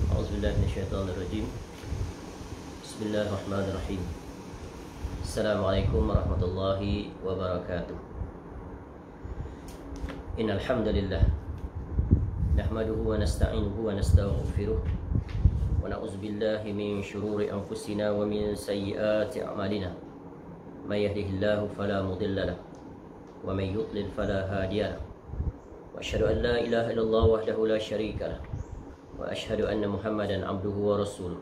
A'udzubillahi minasyaitonirrajim. Bismillahirrahmanirrahim. Assalamualaikum warahmatullahi wabarakatuh. Innal hamdalillah nahmaduhu wa nasta'inuhu wa nastaghfiruh wa na'udzu billahi min shururi anfusina wa min sayyiati a'malina. May yahdihillahu fala mudilla lahu wa may yudlil fala hadiya lahu. Wa asyhadu an la ilaha illallah wahdahu la syarika lahu wa asyhadu anna Muhammadan abduhu wa rasuluh.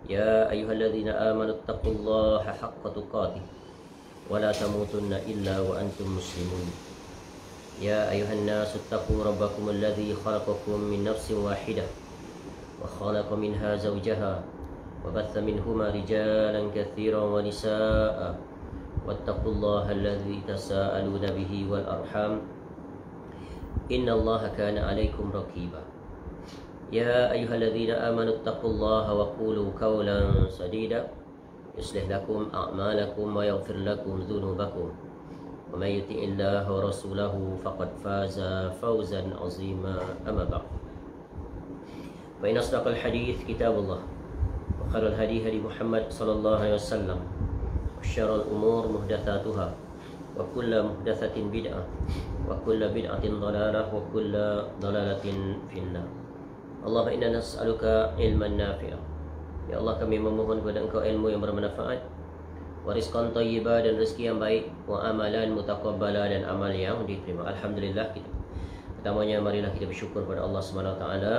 Ya ayyuhalladzina amanu taqullaha haqqa tuqatih wa la tamutunna illa wa antum muslimun. Ya ayyuhan nasu taqu rabbakum alladzi khalaqakum min nafsin wahidah wa khalaqa minha zawjaha wa batha minhuma rijalan katsiran wa nisaa'a wattaqullaha alladzi tasaaluna bihi wal arham innallaha kana 'alaikum raqiba. Ya ayyuhalladzina amanu taqullaha wa qulu qawlan sadida yuslih lakum a'malakum wa yaghfir lakum dhunubakum wa may yuti'illaha wa rasulahu faqad faza fawzan 'azima. Amma ba'd. Fa inna asdaqal hadits kitabullah wa khairal hadi hadi Muhammad sallallahu alaihi wasallam wa syarrul umur muhdatsatuha wa kullu muhdatsatin bid'ah wa kullu bid'atin dhalalah wa kullu dhalalatin finnar. Allahumma inna nas'aluka ilman nafi'ah. Ya Allah, kami memohon kepada Engkau ilmu yang bermanfaat, wa rizqan thayyibah, dan rezeki yang baik, wa amalan mutaqabbala, dan amal yang diterima. Alhamdulillah. Pertamanya marilah kita bersyukur kepada Allah Subhanahu wa taala.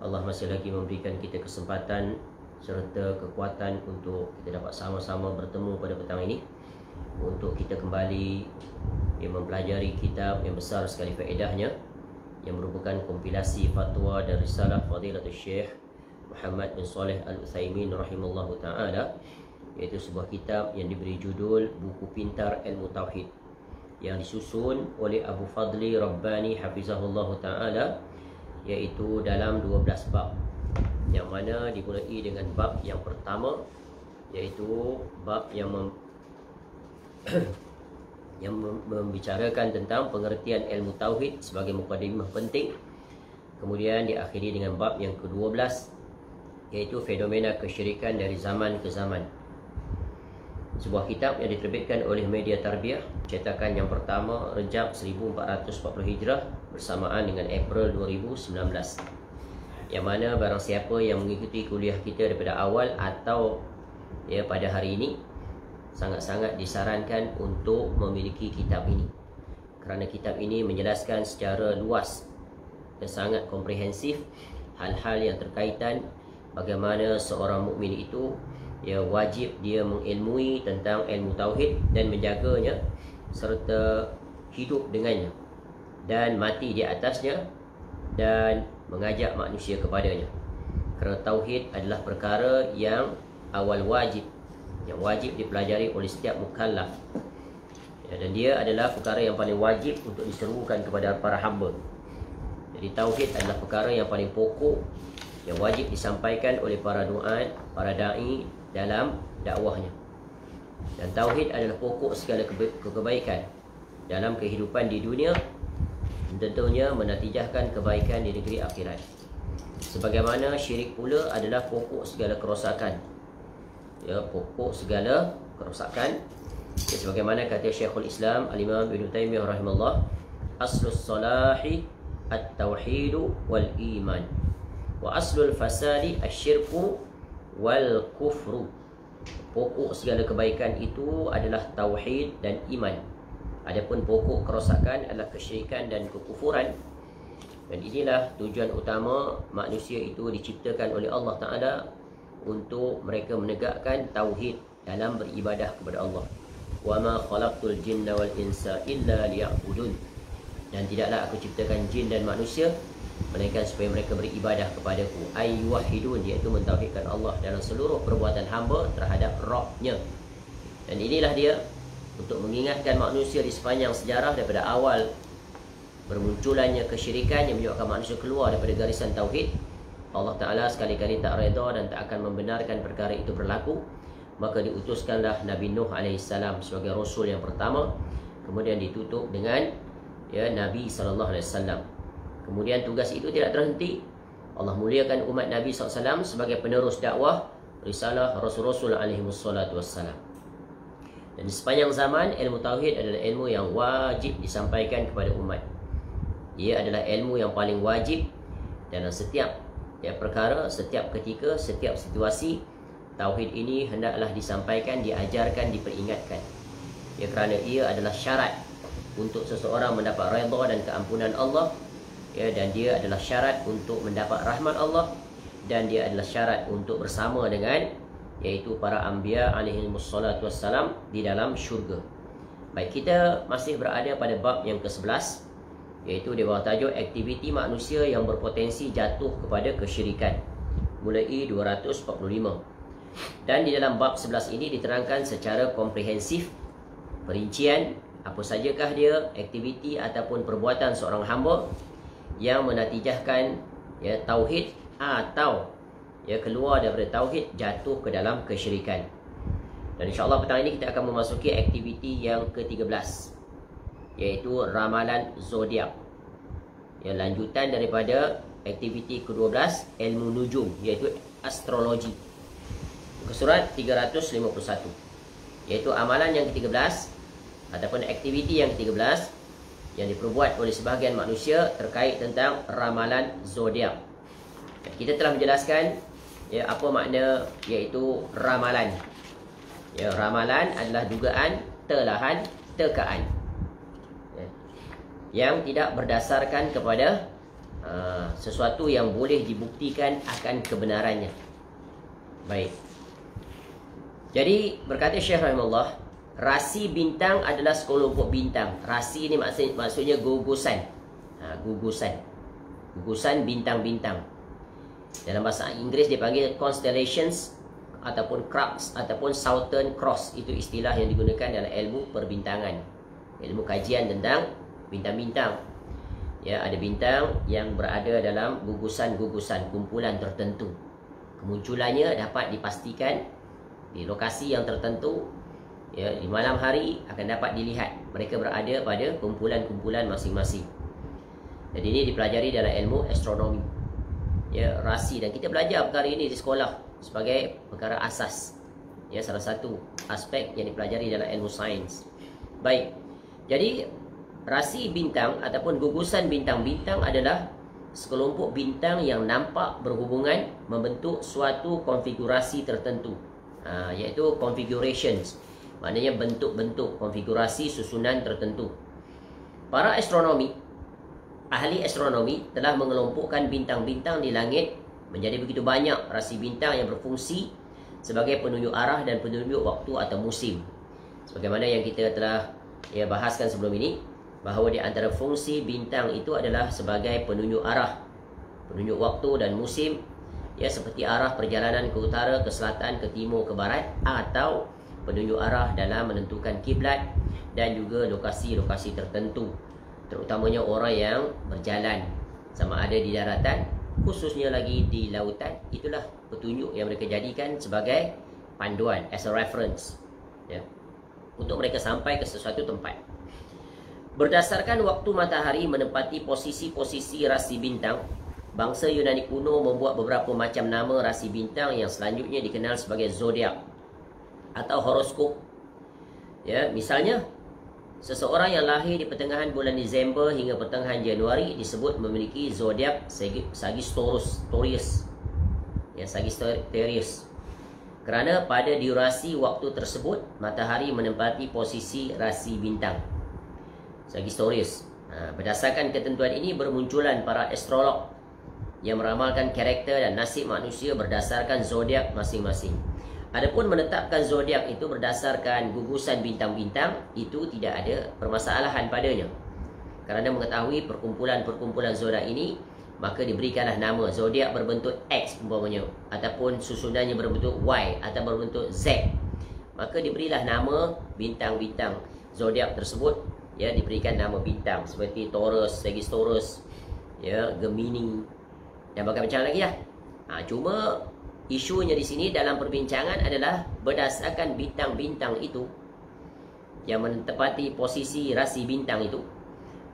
Allah masih lagi memberikan kita kesempatan serta kekuatan untuk kita dapat sama-sama bertemu pada petang ini untuk kita kembali mempelajari kitab yang besar sekali faedahnya, yang merupakan kompilasi fatwa dan risalah Fadilatul Syekh Muhammad bin Shalih Al-Utsaimin rahimallahu taala, iaitu sebuah kitab yang diberi judul Buku Pintar Ilmu Tauhid, yang disusun oleh Abu Fadli Rabbani hafizahullahu taala, iaitu dalam 12 bab, yang mana dimulai dengan bab yang pertama, iaitu bab yang membicarakan tentang pengertian ilmu tauhid sebagai mukadimah penting. Kemudian diakhiri dengan bab yang ke-12, iaitu fenomena kesyirikan dari zaman ke zaman. Sebuah kitab yang diterbitkan oleh Media Tarbiyah, cetakan yang pertama Rejab 1440 Hijrah bersamaan dengan April 2019. Yang mana barang siapa yang mengikuti kuliah kita daripada awal atau pada hari ini, sangat-sangat disarankan untuk memiliki kitab ini, kerana kitab ini menjelaskan secara luas dan sangat komprehensif hal-hal yang terkaitan bagaimana seorang mukmin itu wajib dia mengilmui tentang ilmu tauhid dan menjaganya, serta hidup dengannya dan mati di atasnya dan mengajak manusia kepadanya. Kerana tauhid adalah perkara yang awal wajib, yang wajib dipelajari oleh setiap mukallaf, dan dia adalah perkara yang paling wajib untuk diserukan kepada para hamba. Jadi tauhid adalah perkara yang paling pokok yang wajib disampaikan oleh para duat, para dai dalam dakwahnya. Dan tauhid adalah pokok segala kebaikan dalam kehidupan di dunia, dan tentunya menatijahkan kebaikan di negeri akhirat. Sebagaimana syirik pula adalah pokok segala kerosakan, pokok segala kerosakan. Sebagaimana kata Syekhul Islam Al-Imam Ibn Taymiyah rahimahullah, aslus salahi at-tauhidu wal iman, wa aslul fasadi asyirku wal kufru. Pokok segala kebaikan itu adalah tauhid dan iman. Adapun pokok kerosakan adalah kesyirikan dan kekufuran. Dan inilah tujuan utama manusia itu diciptakan oleh Allah Ta'ala, untuk mereka menegakkan tauhid dalam beribadah kepada Allah. Wa ma khalaqtul jinna wal insa illa liya'budun. Dan tidaklah aku ciptakan jin dan manusia melainkan supaya mereka beribadah kepadaku. Ay yuwahhidun, iaitu mentauhidkan Allah dalam seluruh perbuatan hamba terhadap Rabb-Nya. Dan inilah dia untuk mengingatkan manusia di sepanjang sejarah, daripada awal bermunculannya kesyirikan yang menyebabkan manusia keluar daripada garisan tauhid. Allah Ta'ala sekali-kali tak redha dan tak akan membenarkan perkara itu berlaku. Maka diutuskanlah Nabi Nuh AS sebagai Rasul yang pertama. Kemudian ditutup dengan Nabi SAW. Kemudian tugas itu tidak terhenti. Allah muliakan umat Nabi SAW sebagai penerus dakwah risalah Rasul-Rasul alaihi wassalatu wassalam. Dan sepanjang zaman, ilmu tauhid adalah ilmu yang wajib disampaikan kepada umat. Ia adalah ilmu yang paling wajib dalam setiap perkara, setiap ketika, setiap situasi. Tauhid ini hendaklah disampaikan, diajarkan, diperingatkan. Kerana ia adalah syarat untuk seseorang mendapat redha dan keampunan Allah. Dan dia adalah syarat untuk mendapat rahmat Allah. Dan dia adalah syarat untuk bersama dengan iaitu para anbiya alaihi wassalatu wassalam di dalam syurga. Baik, kita masih berada pada bab yang ke-11, iaitu di bawah tajuk aktiviti manusia yang berpotensi jatuh kepada kesyirikan, mulai 245. Dan di dalam bab 11 ini diterangkan secara komprehensif perincian apa sajakah dia aktiviti ataupun perbuatan seorang hamba yang menatijahkan tauhid atau keluar daripada tauhid jatuh ke dalam kesyirikan. Dan insya-Allah petang ini kita akan memasuki aktiviti yang ke-13, iaitu ramalan zodiak. Lanjutan daripada aktiviti ke-12 ilmu nujum, iaitu astrologi. Ke surat 351, iaitu amalan yang ke-13 ataupun aktiviti yang ke-13 yang diperbuat oleh sebahagian manusia terkait tentang ramalan zodiak. Kita telah menjelaskan apa makna iaitu ramalan. Ramalan adalah dugaan, telahan, tekaan yang tidak berdasarkan kepada sesuatu yang boleh dibuktikan akan kebenarannya. Baik. Jadi berkata Syekh rahimahullah, rasi bintang adalah sekelompok bintang. Rasi ini maksudnya gugusan. Gugusan bintang-bintang. Dalam bahasa Inggeris dipanggil constellations ataupun crux ataupun Southern Cross. Itu istilah yang digunakan dalam ilmu perbintangan, ilmu kajian tentang bintang-bintang. Ada bintang yang berada dalam gugusan-gugusan, kumpulan tertentu. Kemunculannya dapat dipastikan di lokasi yang tertentu. Di malam hari akan dapat dilihat mereka berada pada kumpulan-kumpulan masing-masing. Jadi ini dipelajari dalam ilmu astronomi, rasi. Dan kita belajar perkara ini di sekolah sebagai perkara asas, salah satu aspek yang dipelajari dalam ilmu sains. Baik, jadi rasi bintang ataupun gugusan bintang-bintang adalah sekelompok bintang yang nampak berhubungan membentuk suatu konfigurasi tertentu, iaitu configurations, maknanya bentuk-bentuk konfigurasi susunan tertentu. Para ahli astronomi telah mengelompokkan bintang-bintang di langit menjadi begitu banyak rasi bintang yang berfungsi sebagai penunjuk arah dan penunjuk waktu atau musim. Sebagaimana yang kita telah bahaskan sebelum ini, bahawa di antara fungsi bintang itu adalah sebagai penunjuk arah, penunjuk waktu dan musim, seperti arah perjalanan ke utara, ke selatan, ke timur, ke barat, atau penunjuk arah dalam menentukan kiblat dan juga lokasi-lokasi tertentu, terutamanya orang yang berjalan, sama ada di daratan, khususnya lagi di lautan. Itulah petunjuk yang mereka jadikan sebagai panduan, as a reference, untuk mereka sampai ke sesuatu tempat. Berdasarkan waktu matahari menempati posisi-posisi rasi bintang, bangsa Yunani kuno membuat beberapa macam nama rasi bintang yang selanjutnya dikenal sebagai zodiak atau horoskop. Misalnya, seseorang yang lahir di pertengahan bulan Disember hingga pertengahan Januari disebut memiliki zodiak Sagittarius. Sagittarius. Kerana pada durasi waktu tersebut matahari menempati posisi rasi bintang Sagittarius. Berdasarkan ketentuan ini bermunculan para astrolog yang meramalkan karakter dan nasib manusia berdasarkan zodiak masing-masing. Adapun menetapkan zodiak itu berdasarkan gugusan bintang-bintang itu tidak ada permasalahan padanya. Kerana mengetahui perkumpulan-perkumpulan zodiak ini, maka diberikanlah nama zodiak berbentuk X umpamanya, ataupun susunannya berbentuk Y atau berbentuk Z. Maka diberilah nama bintang-bintang zodiak tersebut, diberikan nama bintang seperti Taurus, Sagittarius, Gemini dan macam-macam lagi lah. Cuma isunya di sini dalam perbincangan adalah berdasarkan bintang-bintang itu yang menempati posisi rasi bintang itu,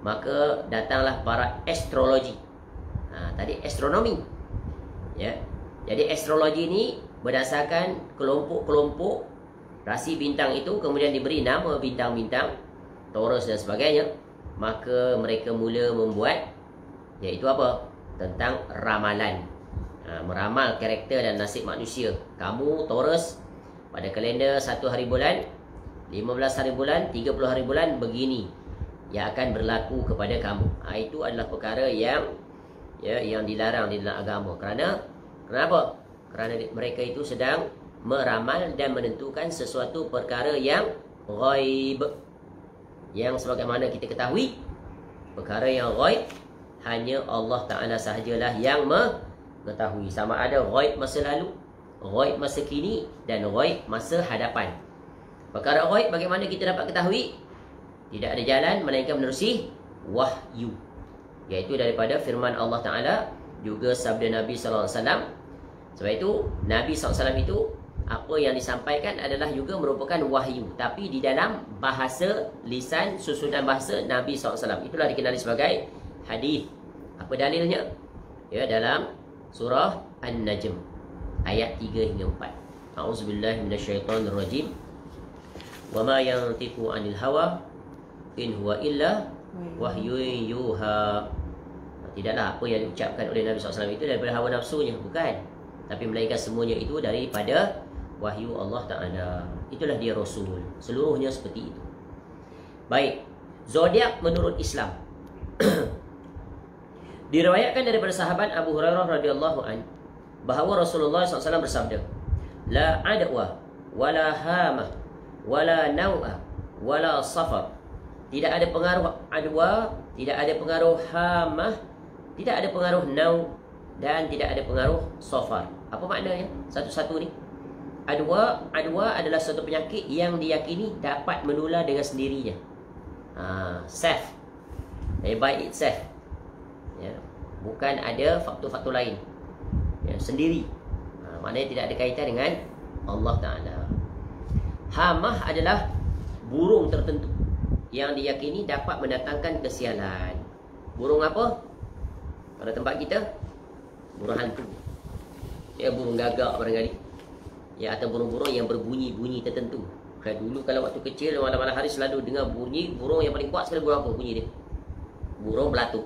maka datanglah para astrologi. Tadi astronomi. Ya. Jadi astrologi ini berdasarkan kelompok-kelompok rasi bintang itu, kemudian diberi nama bintang-bintang, Taurus dan sebagainya. Maka mereka mula membuat, iaitu apa? Tentang ramalan. Meramal karakter dan nasib manusia. Kamu Taurus, pada kalender 1 hari bulan, 15 hari bulan, 30 hari bulan, begini yang akan berlaku kepada kamu. Itu adalah perkara yang dilarang di dalam agama. Kenapa? Kerana mereka itu sedang meramal dan menentukan sesuatu perkara yang ghaib. Yang sebagaimana kita ketahui, perkara yang ghaib hanya Allah Ta'ala sahajalah yang mengetahui. Sama ada ghaib masa lalu, ghaib masa kini, dan ghaib masa hadapan. Perkara ghaib bagaimana kita dapat ketahui? Tidak ada jalan melainkan menerusi wahyu, iaitu daripada firman Allah Ta'ala, juga sabda Nabi SAW. Sebab itu Nabi SAW itu apa yang disampaikan adalah juga merupakan wahyu, tapi di dalam bahasa lisan, susunan bahasa Nabi SAW. Itulah dikenali sebagai hadis. Apa dalilnya? Ya, dalam surah An-Najm ayat 3 hingga 4. A'udzubillahi minasyaitonirrajim. Wa ma yantiqu 'anil hawa in huwa illa wahyun yuha. Tidaklah apa yang diucapkan oleh Nabi SAW itu daripada hawa nafsunya, bukan, tapi melainkan semuanya itu daripada wahyu Allah Ta'ala. Itulah dia Rasul. Seluruhnya seperti itu. Baik, zodiak menurut Islam. Diriwayatkan daripada sahabat Abu Hurairah radhiyallahu an bahawa Rasulullah SAW bersabda, la adwa wala hamah wala naw'a wala safar. Tidak ada pengaruh adwa, tidak ada pengaruh hamah, tidak ada pengaruh naw, dan tidak ada pengaruh safar. Apa maknanya satu-satu ni? Adwa adalah satu penyakit yang diyakini dapat menular dengan sendirinya. Self, by itself. Ya, bukan ada faktor-faktor lain. Ya, sendiri. Maknanya tidak ada kaitan dengan Allah Ta'ala. Hamah adalah burung tertentu yang diyakini dapat mendatangkan kesialan. Burung apa? Pada tempat kita, burung hantu. Ya, burung gagak barangkali. Ya, atau burung-burung yang berbunyi-bunyi tertentu. Dulu kalau waktu kecil, malam-malam hari selalu dengar bunyi burung yang paling kuat sekali. Burung apa bunyi dia? Burung belatuk.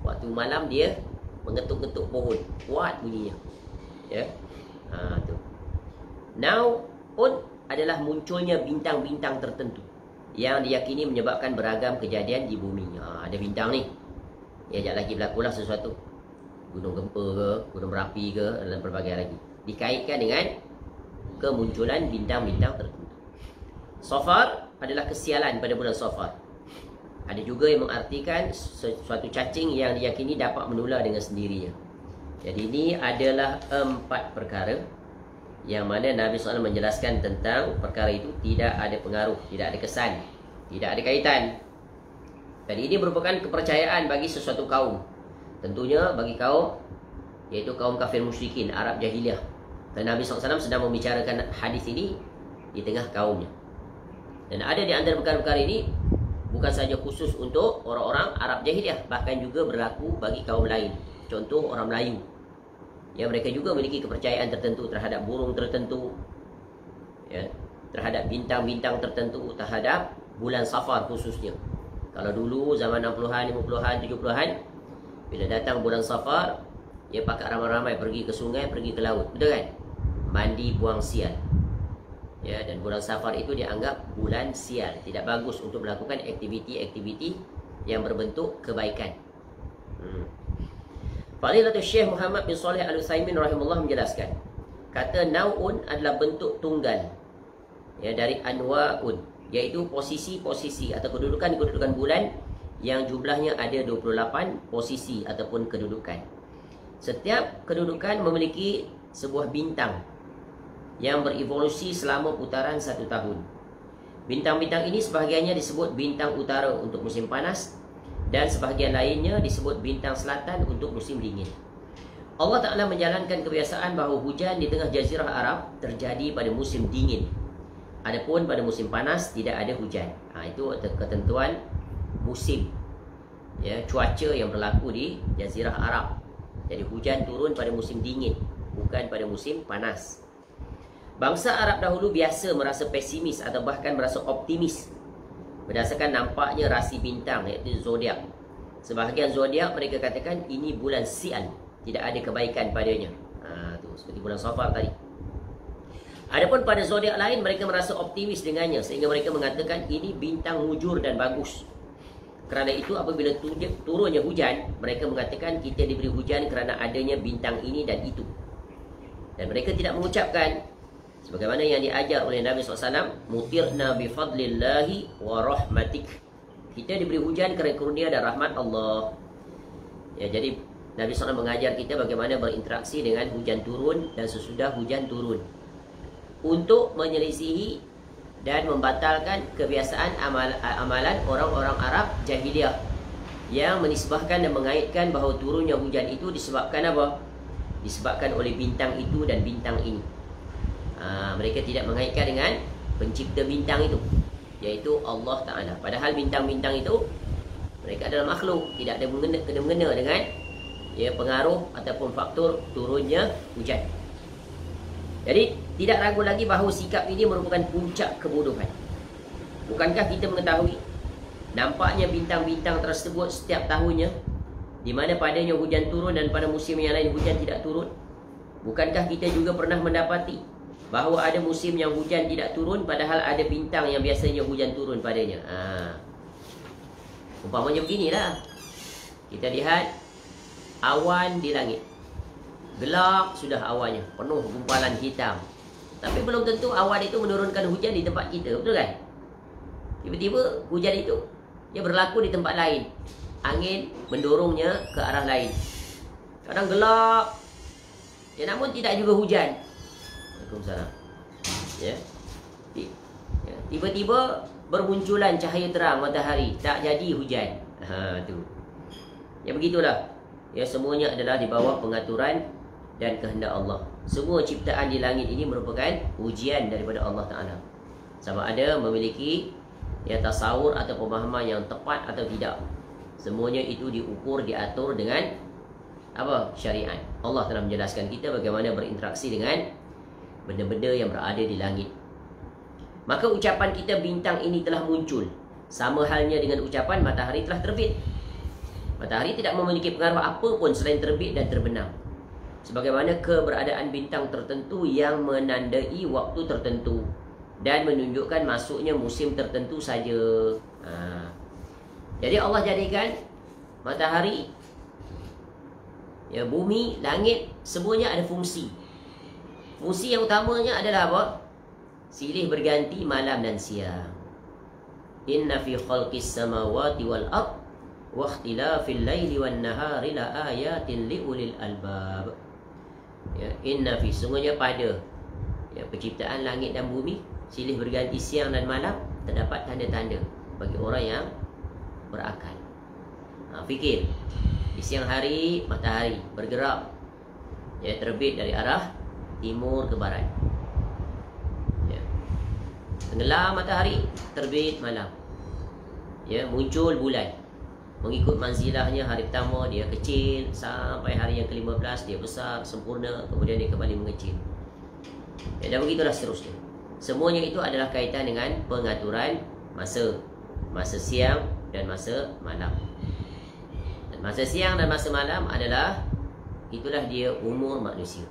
Waktu malam dia mengetuk-ketuk pohon, kuat bunyinya. Ya. Tu. Now pun adalah munculnya bintang-bintang tertentu yang diyakini menyebabkan beragam kejadian di bumi. Ada bintang ni. Ya, sekejap lagi berlakulah sesuatu. Gunung gempa ke, gunung berapi ke, dan berbagai lagi. Dikaitkan dengan kemunculan bintang-bintang tertentu. Safar adalah kesialan pada bulan Safar. Ada juga yang mengartikan suatu cacing yang diyakini dapat menular dengan sendirinya. Jadi ini adalah 4 perkara yang mana Nabi SAW menjelaskan tentang perkara itu tidak ada pengaruh, tidak ada kesan, tidak ada kaitan. Dan ini merupakan kepercayaan bagi sesuatu kaum. Tentunya bagi kaum, iaitu kaum kafir musyrikin, Arab Jahiliyah. Dan Nabi SAW sedang membicarakan hadis ini di tengah kaumnya. Dan ada di antara perkara-perkara ini bukan sahaja khusus untuk orang-orang Arab Jahiliyah, bahkan juga berlaku bagi kaum lain. Contoh orang Melayu, yang mereka juga memiliki kepercayaan tertentu terhadap burung tertentu, ya, terhadap bintang-bintang tertentu, terhadap bulan Safar khususnya. Kalau dulu zaman 60-an, 50-an, 70-an, bila datang bulan Safar, ia pakat ramai-ramai pergi ke sungai, pergi ke laut, betul kan? Mandi buang sial. Ya, dan bulan Safar itu dianggap bulan sial, tidak bagus untuk melakukan aktiviti-aktiviti yang berbentuk kebaikan. Fadilatul Syekh Muhammad bin Saleh Al-Utsaimin rahimahullah menjelaskan, kata nau'un adalah bentuk tunggal, ya, dari anwa'un, iaitu posisi-posisi atau kedudukan-kedudukan bulan yang jumlahnya ada 28 posisi ataupun kedudukan. Setiap kedudukan memiliki sebuah bintang yang berevolusi selama putaran 1 tahun. Bintang-bintang ini sebahagiannya disebut bintang utara untuk musim panas, dan sebahagian lainnya disebut bintang selatan untuk musim dingin. Allah Ta'ala menjalankan kebiasaan bahawa hujan di tengah jazirah Arab terjadi pada musim dingin. Adapun pada musim panas tidak ada hujan. Itu ketentuan musim. ya, cuaca yang berlaku di Jazirah Arab. Jadi hujan turun pada musim dingin, bukan pada musim panas. Bangsa Arab dahulu biasa merasa pesimis atau bahkan merasa optimis berdasarkan nampaknya rasi bintang, iaitu zodiak. Sebahagian zodiak mereka katakan ini bulan sial, tidak ada kebaikan padanya. Tu seperti bulan Safar tadi. Adapun pada zodiak lain mereka merasa optimis dengannya, sehingga mereka mengatakan ini bintang mujur dan bagus. Kerana itu apabila turunnya hujan, mereka mengatakan kita diberi hujan kerana adanya bintang ini dan itu. Dan mereka tidak mengucapkan sebagaimana yang diajar oleh Nabi SAW, mutirna bifadlillahi wa rahmatik. Kita diberi hujan kerana kurnia dan rahmat Allah. Ya, jadi Nabi SAW mengajar kita bagaimana berinteraksi dengan hujan turun dan sesudah hujan turun, untuk menyelisihi dan membatalkan kebiasaan amalan orang-orang Arab jahiliyah yang menisbahkan dan mengaitkan bahawa turunnya hujan itu disebabkan apa? Disebabkan oleh bintang itu dan bintang ini. Mereka tidak mengaitkan dengan pencipta bintang itu, iaitu Allah Ta'ala. Padahal bintang-bintang itu mereka adalah makhluk, tidak ada kena-mengena dengan pengaruh ataupun faktor turunnya hujan. Jadi tidak ragu lagi bahawa sikap ini merupakan puncak kebodohan. Bukankah kita mengetahui nampaknya bintang-bintang tersebut setiap tahunnya, di mana padanya hujan turun dan pada musim yang lain hujan tidak turun? Bukankah kita juga pernah mendapati bahawa ada musim yang hujan tidak turun, padahal ada bintang yang biasanya hujan turun padanya? Umpamanya beginilah. Kita lihat awan di langit. Gelap sudah awannya, penuh gumpalan hitam. Tapi belum tentu awan itu menurunkan hujan di tempat kita, betul kan? Tiba-tiba hujan itu berlaku di tempat lain. Angin mendorongnya ke arah lain. Kadang gelap, namun tidak juga hujan. Waalaikumsalam. Tiba-tiba bermunculan cahaya terang matahari, tak jadi hujan. Tu. Ya begitulah. Ya, semuanya adalah di bawah pengaturan dan kehendak Allah. Semua ciptaan di langit ini merupakan ujian daripada Allah Ta'ala. Sama ada memiliki tasawur atau pemahaman yang tepat atau tidak. Semuanya itu diukur, diatur dengan apa? Syariat. Allah telah menjelaskan kita bagaimana berinteraksi dengan benda-benda yang berada di langit. Maka ucapan kita bintang ini telah muncul, sama halnya dengan ucapan matahari telah terbit. Matahari tidak memiliki pengaruh apa pun selain terbit dan terbenam. Sebagaimana keberadaan bintang tertentu yang menandai waktu tertentu dan menunjukkan masuknya musim tertentu saja. Jadi Allah jadikan matahari, bumi, langit, semuanya ada fungsi. Fungsi yang utamanya adalah apa? Silih berganti malam dan siang. Inna fi khalqis samawati wal ard wa ikhtilafil laili wan nahari la ayatin liulil albab. Inna fi, sungguhnya pada penciptaan langit dan bumi, silih berganti siang dan malam, terdapat tanda-tanda bagi orang yang berakal. Fikir, di siang hari matahari bergerak, terbit dari arah timur ke barat. Tenggelam matahari, terbit malam. Muncul bulan. Mengikut manzilahnya, hari pertama dia kecil, sampai hari yang ke-15 dia besar, sempurna, kemudian dia kembali mengecil. Dan begitulah seterusnya. Semuanya itu adalah kaitan dengan pengaturan masa. Masa siang dan masa malam. Dan masa siang dan masa malam adalah, itulah dia umur manusia.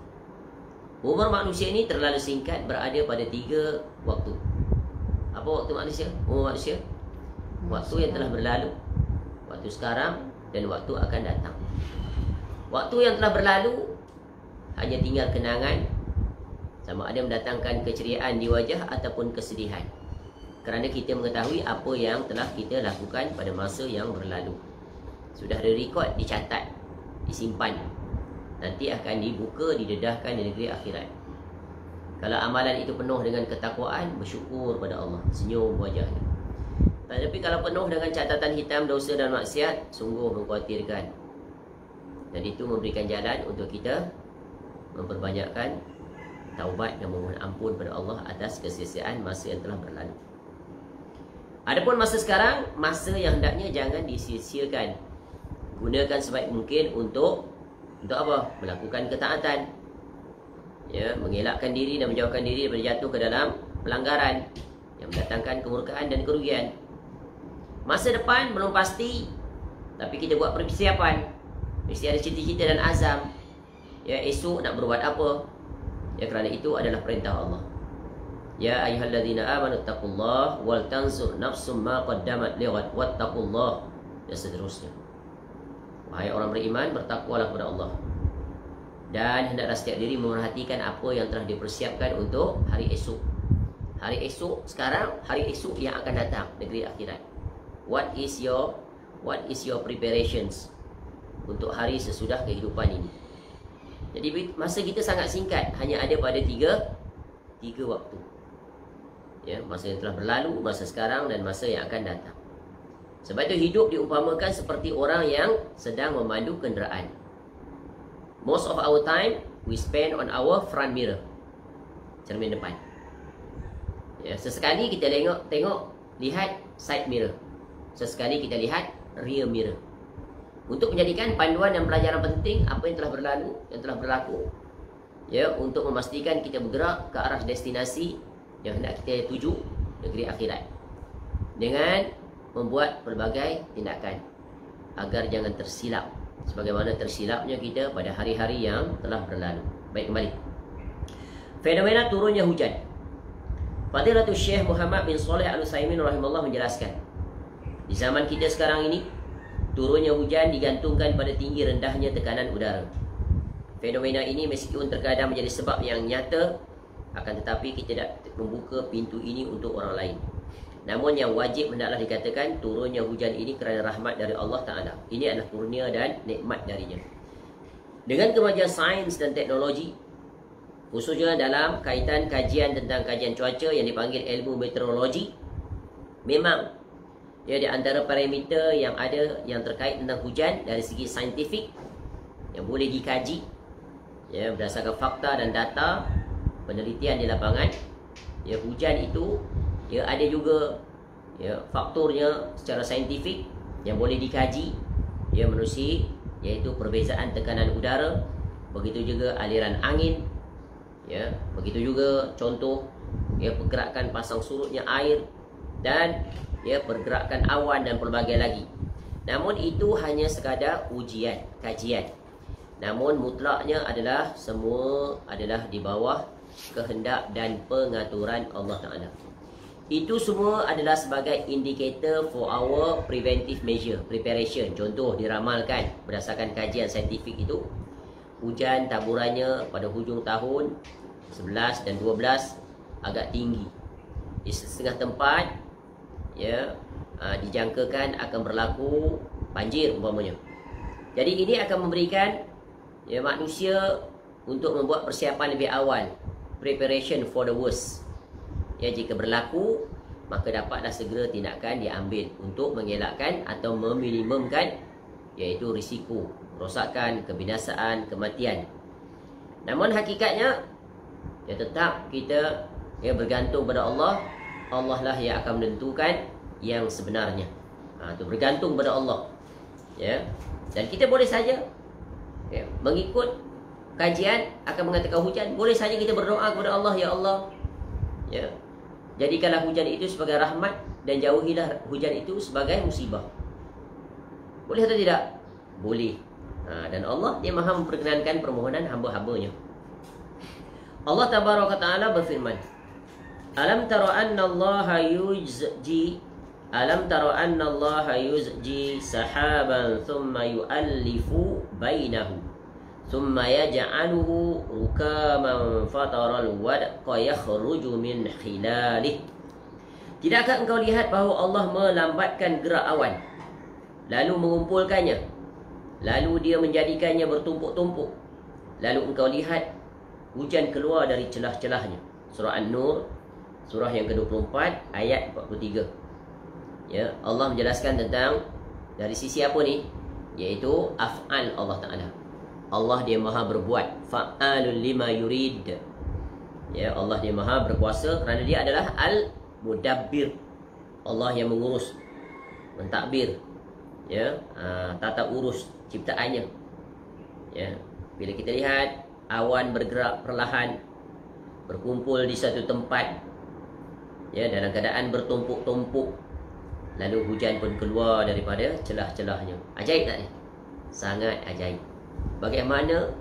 Umur manusia ini terlalu singkat, berada pada 3 waktu. Apa waktu manusia? Umur manusia? Waktu yang telah berlalu, waktu sekarang, dan waktu akan datang. Waktu yang telah berlalu hanya tinggal kenangan, sama ada mendatangkan keceriaan di wajah ataupun kesedihan, kerana kita mengetahui apa yang telah kita lakukan pada masa yang berlalu. Sudah ada rekod, dicatat, disimpan. Nanti akan dibuka, didedahkan di negeri akhirat. Kalau amalan itu penuh dengan ketakwaan, bersyukur pada Allah, senyum wajahnya. Tapi kalau penuh dengan catatan hitam, dosa dan maksiat, sungguh mengkhawatirkan. Dan itu memberikan jalan untuk kita memperbanyakkan taubat dan memohon ampun pada Allah atas kesia-siaan masa yang telah berlalu. Adapun masa sekarang, masa yang hendaknya jangan disia-siakan gunakan sebaik mungkin untuk apa? Melakukan ketaatan. Ya, mengelakkan diri dan menjauhkan diri daripada jatuh ke dalam pelanggaran yang mendatangkan kemurkaan dan kerugian. Masa depan belum pasti, tapi kita buat persiapan. Mesti ada cita-cita dan azam. Ya, esok nak berbuat apa? Ya, kerana itu adalah perintah Allah. Ya ayyuhalladzina amanu taqullaha wal tanzur nafsum ma qaddamat lighad wattaqullah, dan seterusnya. Wahai orang beriman, bertakwalah kepada Allah. Dan hendaklah setiap diri memerhatikan apa yang telah dipersiapkan untuk hari esok. Hari esok sekarang, hari esok yang akan datang, negeri akhirat. What is your preparations untuk hari sesudah kehidupan ini? Jadi masa kita sangat singkat, hanya ada pada tiga waktu. Ya, masa yang telah berlalu, masa sekarang dan masa yang akan datang. Sebab itu hidup diumpamakan seperti orang yang sedang memandu kenderaan. Most of our time we spend on our front mirror, cermin depan. Ya, sesekali kita tengok lihat side mirror. Sesekali kita lihat rear mirror. Untuk menjadikan panduan dan pelajaran penting apa yang telah berlalu, yang telah berlaku. Ya, untuk memastikan kita bergerak ke arah destinasi yang hendak kita tuju, negeri akhirat. Dengan membuat pelbagai tindakan agar jangan tersilap sebagaimana tersilapnya kita pada hari-hari yang telah berlalu. Baik, kembali. Fenomena turunnya hujan. Fadilatul Syekh Muhammad bin Shalih Al-Utsaimin rahimahullah menjelaskan, di zaman kita sekarang ini, turunnya hujan digantungkan pada tinggi rendahnya tekanan udara. Fenomena ini meskipun terkadang menjadi sebab yang nyata, akan tetapi kita tidak membuka pintu ini untuk orang lain. Namun yang wajib hendaklah dikatakan turunnya hujan ini kerana rahmat dari Allah Ta'ala. Ini adalah kurnia dan nikmat darinya. Dengan kemajuan sains dan teknologi, khususnya dalam kaitan kajian tentang kajian cuaca yang dipanggil ilmu meteorologi, memang di antara parameter yang ada yang terkait tentang hujan dari segi saintifik yang boleh dikaji, berdasarkan fakta dan data penelitian di lapangan, hujan itu ada juga faktornya secara saintifik yang boleh dikaji, menerusi, iaitu perbezaan tekanan udara, begitu juga aliran angin, begitu juga contoh pergerakan pasang surutnya air, dan pergerakan awan dan pelbagai lagi. Namun itu hanya sekadar ujian, kajian. Namun mutlaknya adalah semua adalah di bawah kehendak dan pengaturan Allah Ta'ala. Itu semua adalah sebagai indicator for our preventive measure, preparation. Contoh diramalkan berdasarkan kajian saintifik itu, hujan taburannya pada hujung tahun 11 dan 12 agak tinggi. Di setengah tempat dijangkakan akan berlaku banjir umpamanya. Jadi ini akan memberikan manusia untuk membuat persiapan lebih awal, preparation for the worst. Jika berlaku, maka dapatlah segera tindakan diambil untuk mengelakkan atau meminimumkan, iaitu risiko kerosakan, kebinasaan, kematian. Namun hakikatnya tetap kita bergantung pada Allah. Allah lah yang akan menentukan yang sebenarnya. Itu bergantung pada Allah. Dan kita boleh saja mengikut kajian akan mengatakan hujan, boleh saja kita berdoa kepada Allah, ya Allah, jadikanlah hujan itu sebagai rahmat dan jauhilah hujan itu sebagai musibah. Boleh atau tidak? Boleh. Dan Allah dia maha memperkenankan permohonan hamba-hambanya. Allah Tabaraka Ta'ala berfirman, Alam tara anna Allah yuzji sahaban thumma yu'allifu bainahu thumma yaj'aluhu rukaman fataral wadqa yakhruju min khilalih. Tidakkah engkau lihat bahawa Allah melambatkan gerak awan, lalu mengumpulkannya, lalu dia menjadikannya bertumpuk-tumpuk, lalu engkau lihat hujan keluar dari celah-celahnya. Surah An-Nur, surah yang ke-24 ayat 43. Allah menjelaskan tentang dari sisi apa ni? Iaitu af'al Allah Ta'ala. Allah dia maha berbuat, fa'alul lima yurid. Allah dia maha berkuasa kerana dia adalah al-mudabbir. Allah yang mengurus, mentadbir, ya, tata urus ciptaannya. Ya, bila kita lihat awan bergerak perlahan, berkumpul di satu tempat, ya, dalam keadaan bertumpuk-tumpuk, lalu hujan pun keluar daripada celah-celahnya. Ajaib tak ni? Sangat ajaib. Bagaimana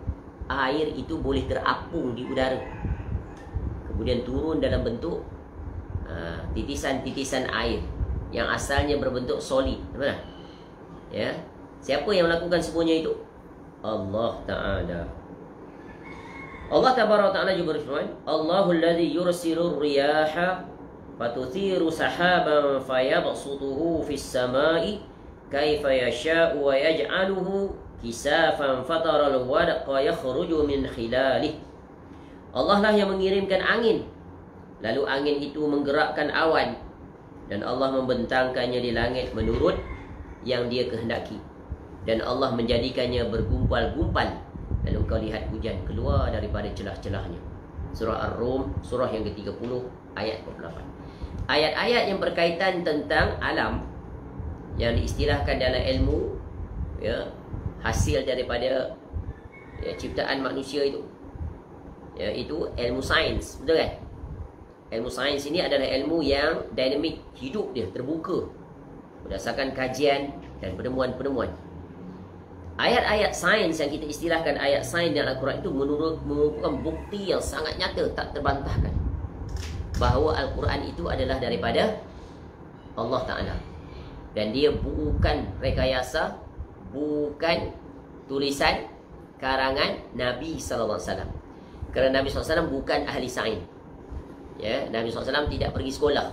air itu boleh terapung di udara, kemudian turun dalam bentuk titisan-titisan air yang asalnya berbentuk solid. Mana? Ya, siapa yang melakukan semuanya itu? Allah Ta'ala. Allah Ta'ala juga berfirman, Allahul ladzi yursilur riyaha fatuthiru sahaban fayabsutuhu fis samai kaifa yasha'u wa yaj'aluhu kisafan fataral wadqa yakhruju min khilalih. Allah lah yang mengirimkan angin, lalu angin itu menggerakkan awan, dan Allah membentangkannya di langit menurut yang Dia kehendaki. Dan Allah menjadikannya bergumpal-gumpal, lalu kau lihat hujan keluar daripada celah-celahnya. Surah Ar-Rum, surah yang ke-30, ayat 48. Ayat-ayat yang berkaitan tentang alam, yang diistilahkan dalam ilmu, ya, hasil daripada, ya, ciptaan manusia itu, ya, itu ilmu sains, betul kan? Ilmu sains ini adalah ilmu yang dinamik, hidup dia, terbuka berdasarkan kajian dan penemuan-penemuan. Ayat-ayat sains yang kita istilahkan ayat sains dalam Al-Quran itu merupakan bukti yang sangat nyata, tak terbantahkan, bahawa Al-Quran itu adalah daripada Allah Ta'ala. Dan dia bukan rekayasa, bukan tulisan karangan Nabi SAW. Kerana Nabi SAW bukan ahli sains. Ya, Nabi SAW tidak pergi sekolah,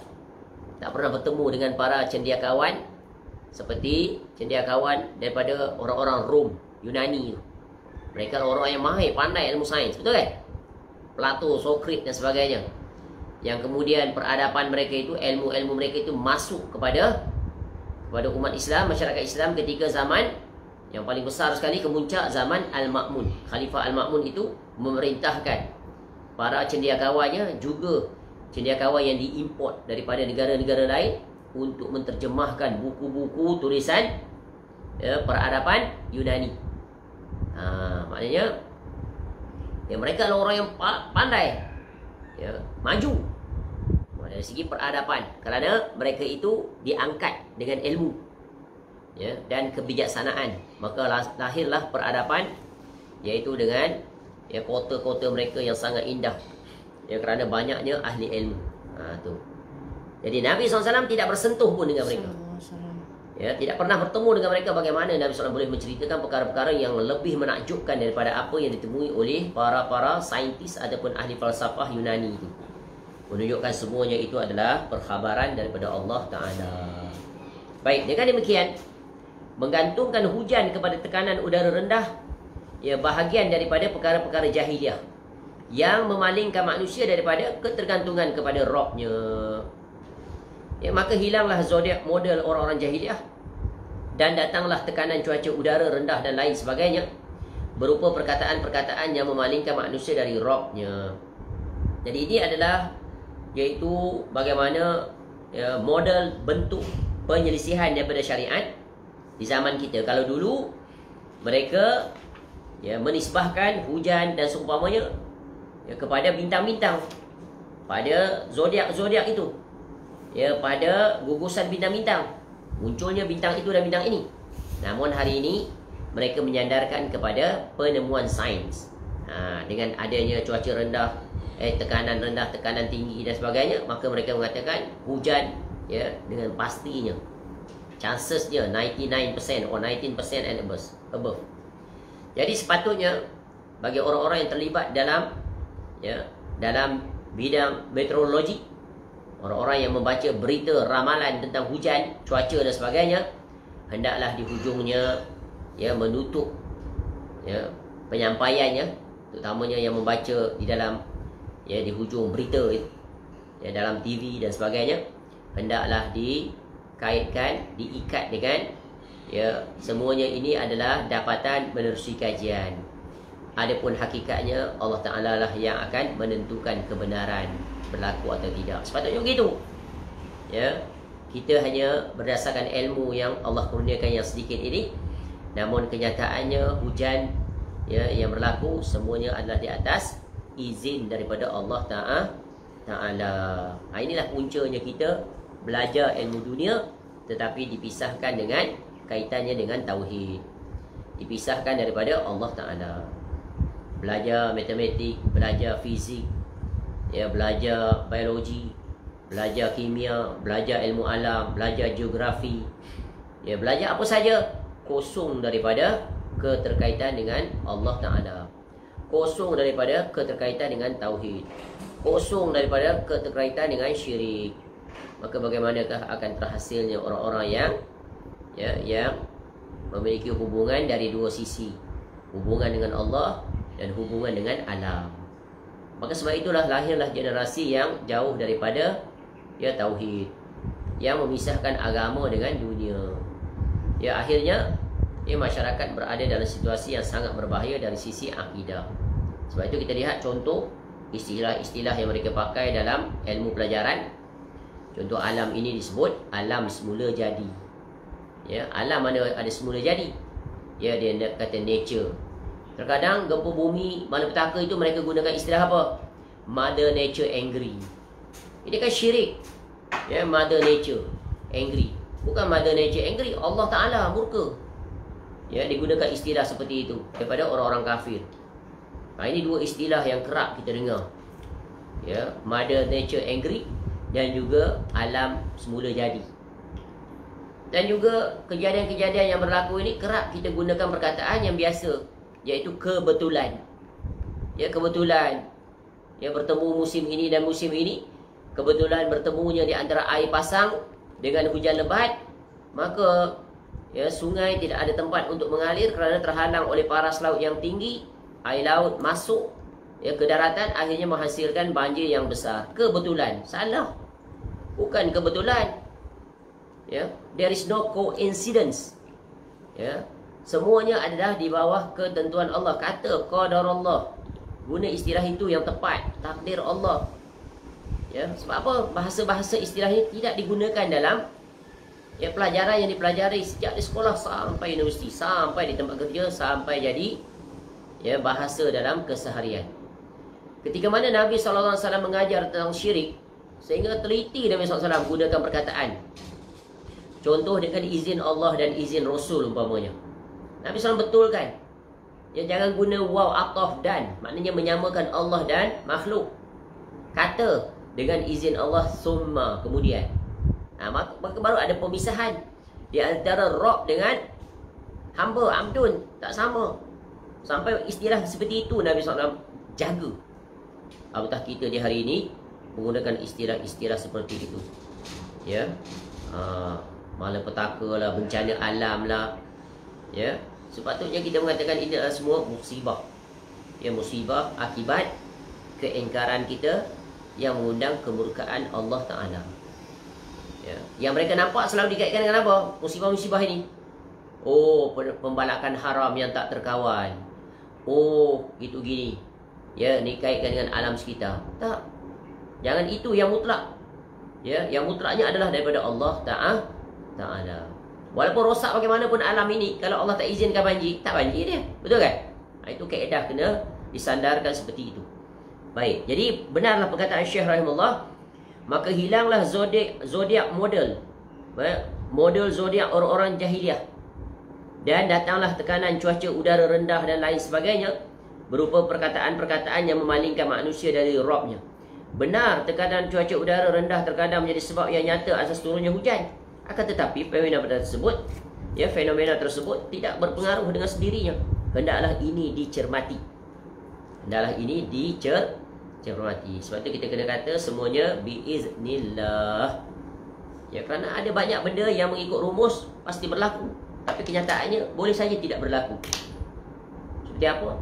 tak pernah bertemu dengan para cendekiawan seperti cendekiawan daripada orang-orang Rom, Yunani. Mereka orang-orang yang mahir, pandai ilmu sains, betul kan? Plato, Sokrat dan sebagainya. Yang kemudian peradaban mereka itu, ilmu-ilmu mereka itu masuk kepada umat Islam, masyarakat Islam ketika zaman yang paling besar sekali, kemuncak zaman Al-Ma'mun. Khalifah Al-Ma'mun itu memerintahkan para cendekiawannya, juga cendekiawan yang diimport daripada negara-negara lain, untuk menterjemahkan buku-buku tulisan, ya, peradaban Yunani. Maknanya, ya, mereka adalah orang yang pandai, ya, maju dari segi peradaban, kerana mereka itu diangkat dengan ilmu, ya, dan kebijaksanaan. Maka lahirlah peradaban, iaitu dengan, ya, kota-kota mereka yang sangat indah, ya, kerana banyaknya ahli ilmu. Tu. Jadi Nabi SAW tidak bersentuh pun dengan mereka, ya, tidak pernah bertemu dengan mereka. Bagaimana Nabi SAW boleh menceritakan perkara-perkara yang lebih menakjubkan daripada apa yang ditemui oleh para saintis ataupun ahli falsafah Yunani itu? Menunjukkan semuanya itu adalah perkhabaran daripada Allah Ta'ala. Baik, dengan demikian, menggantungkan hujan kepada tekanan udara rendah, ya, bahagian daripada perkara-perkara jahiliah yang memalingkan manusia daripada ketergantungan kepada Rabb-Nya. Ya, maka hilanglah zodiak model orang-orang jahiliah, dan datanglah tekanan cuaca udara rendah dan lain sebagainya, berupa perkataan-perkataan yang memalingkan manusia dari Rabb-Nya. Jadi ini adalah, iaitu bagaimana, ya, model bentuk penyelisihan daripada syariat di zaman kita. Kalau dulu mereka, ya, menisbahkan hujan dan seumpamanya, ya, kepada bintang-bintang, pada zodiak-zodiak itu, ya, pada gugusan bintang-bintang, munculnya bintang itu dan bintang ini. Namun hari ini mereka menyandarkan kepada penemuan sains. Dengan adanya cuaca rendah, tekanan rendah, tekanan tinggi dan sebagainya, maka mereka mengatakan hujan, ya, dengan pastinya, chancesnya 99% or 19% and above. Jadi sepatutnya bagi orang-orang yang terlibat dalam, ya, dalam bidang meteorologi, orang-orang yang membaca berita ramalan tentang hujan, cuaca dan sebagainya, hendaklah di hujungnya, ya, menutup, ya, penyampaiannya, terutamanya yang membaca di dalam, ya, di hujung berita itu, ya, dalam TV dan sebagainya, hendaklah dikaitkan, diikat dengan, ya, semuanya ini adalah dapatan menerusi kajian. Adapun hakikatnya Allah Ta'ala lah yang akan menentukan kebenaran berlaku atau tidak. Sepatutnya begitu, ya. kita hanya berdasarkan ilmu yang Allah kurniakan yang sedikit ini, namun kenyataannya hujan yang berlaku semuanya adalah di atas izin daripada Allah Ta'ala. Inilah puncanya kita belajar ilmu dunia, tetapi dipisahkan dengan kaitannya dengan tauhid, dipisahkan daripada Allah Ta'ala. Belajar matematik, belajar fizik, belajar biologi, belajar kimia, belajar ilmu alam, belajar geografi, belajar apa saja, kosong daripada keterkaitan dengan Allah Ta'ala, kosong daripada keterkaitan dengan tauhid, kosong daripada keterkaitan dengan syirik. Maka bagaimanakah akan terhasilnya orang-orang yang memiliki hubungan dari dua sisi, hubungan dengan Allah dan hubungan dengan alam. Maka sebab itulah lahirlah generasi yang jauh daripada tauhid, yang memisahkan agama dengan dunia. Akhirnya masyarakat berada dalam situasi yang sangat berbahaya dari sisi akidah. Sebab itu kita lihat contoh istilah-istilah yang mereka pakai dalam ilmu pelajaran. Contoh alam ini disebut alam semula jadi. Alam mana ada semula jadi? Dia kata nature. Terkadang gempa bumi, malapetaka itu mereka gunakan istilah apa? Mother Nature angry. Ini kan syirik. Mother Nature angry. Bukan Mother Nature angry, Allah Ta'ala murka. Digunakan istilah seperti itu daripada orang-orang kafir. Ini dua istilah yang kerap kita dengar. Mother Nature angry dan juga alam semula jadi. Dan juga kejadian-kejadian yang berlaku ini kerap kita gunakan perkataan yang biasa, iaitu kebetulan. Kebetulan bertemu musim ini dan musim ini, kebetulan bertemunya di antara air pasang dengan hujan lebat, maka sungai tidak ada tempat untuk mengalir kerana terhalang oleh paras laut yang tinggi. Air laut masuk ke daratan, akhirnya menghasilkan banjir yang besar. Kebetulan. Salah. Bukan kebetulan. There is no coincidence. Semuanya adalah di bawah ketentuan Allah. Kata qadar Allah, guna istilah itu yang tepat, takdir Allah. Sebab apa? Bahasa-bahasa istilah ini tidak digunakan dalam pelajaran yang dipelajari sejak di sekolah sampai universiti, sampai di tempat kerja, sampai jadi bahasa dalam keseharian. Ketika mana Nabi SAW mengajar tentang syirik, sehingga teliti Nabi SAW gunakan perkataan. Contoh dengan izin Allah dan izin Rasul umpamanya. Nabi SAW betulkan. Jangan guna waw ataf dan, maknanya menyamakan Allah dan makhluk. Kata dengan izin Allah summa kemudian. Maka baru ada pemisahan di antara Rabb dengan hamba, abdun, tak sama. Sampai istilah seperti itu Nabi SAW jaga. Apatah kita di hari ini menggunakan istilah-istilah seperti itu. Malapetaka lah, bencana alam lah. Sepatutnya kita mengatakan ini adalah semua musibah. Musibah akibat keingkaran kita yang mengundang kemurkaan Allah Ta'ala. Yang mereka nampak selalu dikaitkan dengan apa? Musibah-musibah ini. Oh, pembalakan haram yang tak terkawal. Oh, gitu gini. Ni kaitkan dengan alam sekitar. Tak. Jangan itu yang mutlak. Yang mutlaknya adalah daripada Allah Ta'ala. Walaupun rosak bagaimanapun alam ini, kalau Allah tak izinkan banjir, tak banjir dia. Betul kan? Itu kaedah kena disandarkan seperti itu. Baik, jadi benarlah perkataan Syekh rahimahullah. Maka hilanglah zodiak model. Model zodiak orang-orang jahiliah. Dan datanglah tekanan cuaca udara rendah dan lain sebagainya, berupa perkataan-perkataan yang memalingkan manusia dari Rabb-nya. Benar, tekanan cuaca udara rendah terkadang menjadi sebab yang nyata asas turunnya hujan. Akan tetapi fenomena tersebut tidak berpengaruh dengan sendirinya. Hendaklah ini dicermati. Sebab itu kita kena kata semuanya biiznillah. Kerana ada banyak benda yang mengikut rumus pasti berlaku, tapi kenyataannya boleh saja tidak berlaku. Seperti apa?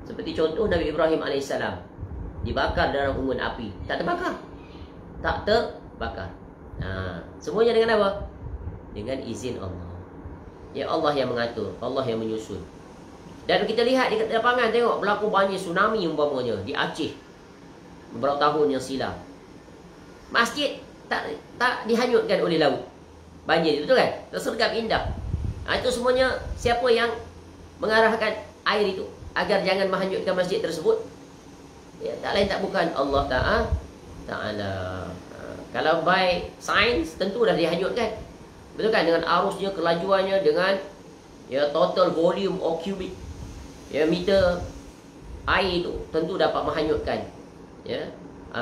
Seperti contoh Nabi Ibrahim AS dibakar dalam unggun api. Tak terbakar. Semuanya dengan apa? Dengan izin Allah. Allah yang mengatur, Allah yang menyusun. Dan kita lihat di lapangan, tengok berlaku banjir tsunami umpamanya di Aceh beberapa tahun yang silam. Masjid tak dihanyutkan oleh laut. Banjir itu, betul kan? Tersergap indah. Itu semuanya siapa yang mengarahkan air itu agar jangan menghanyutkan masjid tersebut? Ya, tak lain tak bukan Allah Ta'ala. Kalau by science tentu dah dihanyutkan. Betul kan? Dengan arusnya, kelajuannya, dengan total volume or cubic meter air itu tentu dapat menghanyutkan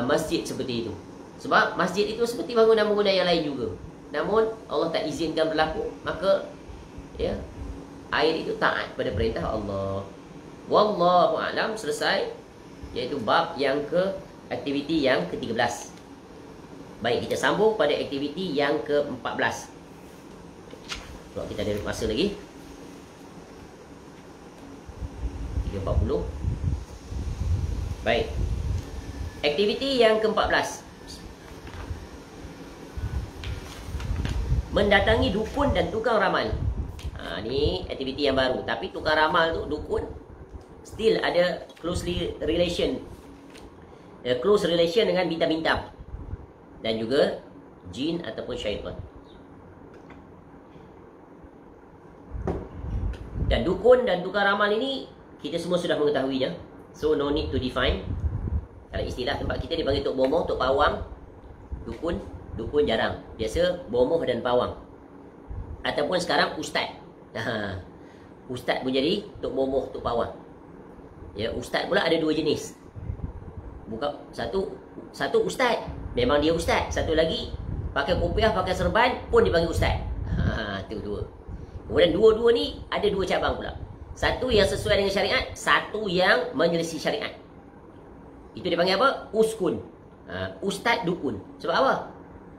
masjid seperti itu. Sebab masjid itu seperti bangunan-bangunan yang lain juga. Namun Allah tak izinkan berlaku, maka air itu taat pada perintah Allah. Wallahu a'lam. Selesai, iaitu bab yang aktiviti yang ke-13. Baik, kita sambung pada aktiviti yang ke-14. Kalau kita ada masa lagi 3.40. Baik, aktiviti yang ke-14, mendatangi dukun dan tukang ramal. Ni aktiviti yang baru. Tapi tukang ramal tu, dukun, still ada close relation dengan bintang-bintang dan juga jin ataupun syaitan. Dan dukun dan tukang ramal ini kita semua sudah mengetahuinya, so no need to define. Kalau istilah tempat kita dipanggil tok bomoh, tok pawang. Dukun jarang. Biasa bomoh dan pawang. Ataupun sekarang ustaz. Ustaz pun jadi tok bomoh, tok pawang. Ustaz pula ada dua jenis. Bukan satu ustaz, memang dia ustaz. Satu lagi pakai kopiah, pakai serban pun dipanggil ustaz. Itu dua. Kemudian dua-dua ni ada dua cabang pula. Satu yang sesuai dengan syariat, satu yang menyelisih syariat. Itu dipanggil apa? Uskun. Ustaz dukun. Sebab apa?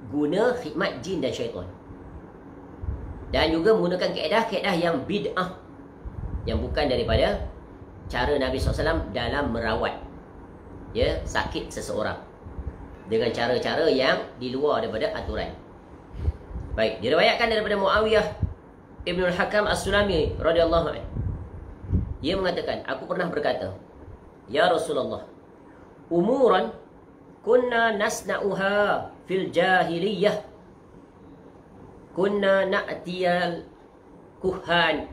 Guna khidmat jin dan syaitan. Dan juga menggunakan kaedah yang bid'ah, yang bukan daripada cara Nabi SAW dalam merawat sakit seseorang, dengan cara-cara yang di luar daripada aturan. Baik, diriwayatkan daripada Muawiyah Ibn al-Hakam As-Sulami radhiyallahu anhu. Dia mengatakan, aku pernah berkata, ya Rasulullah, umuran kunna nasna'uha fil jahiliyah, kunna na'tiyal kuhan,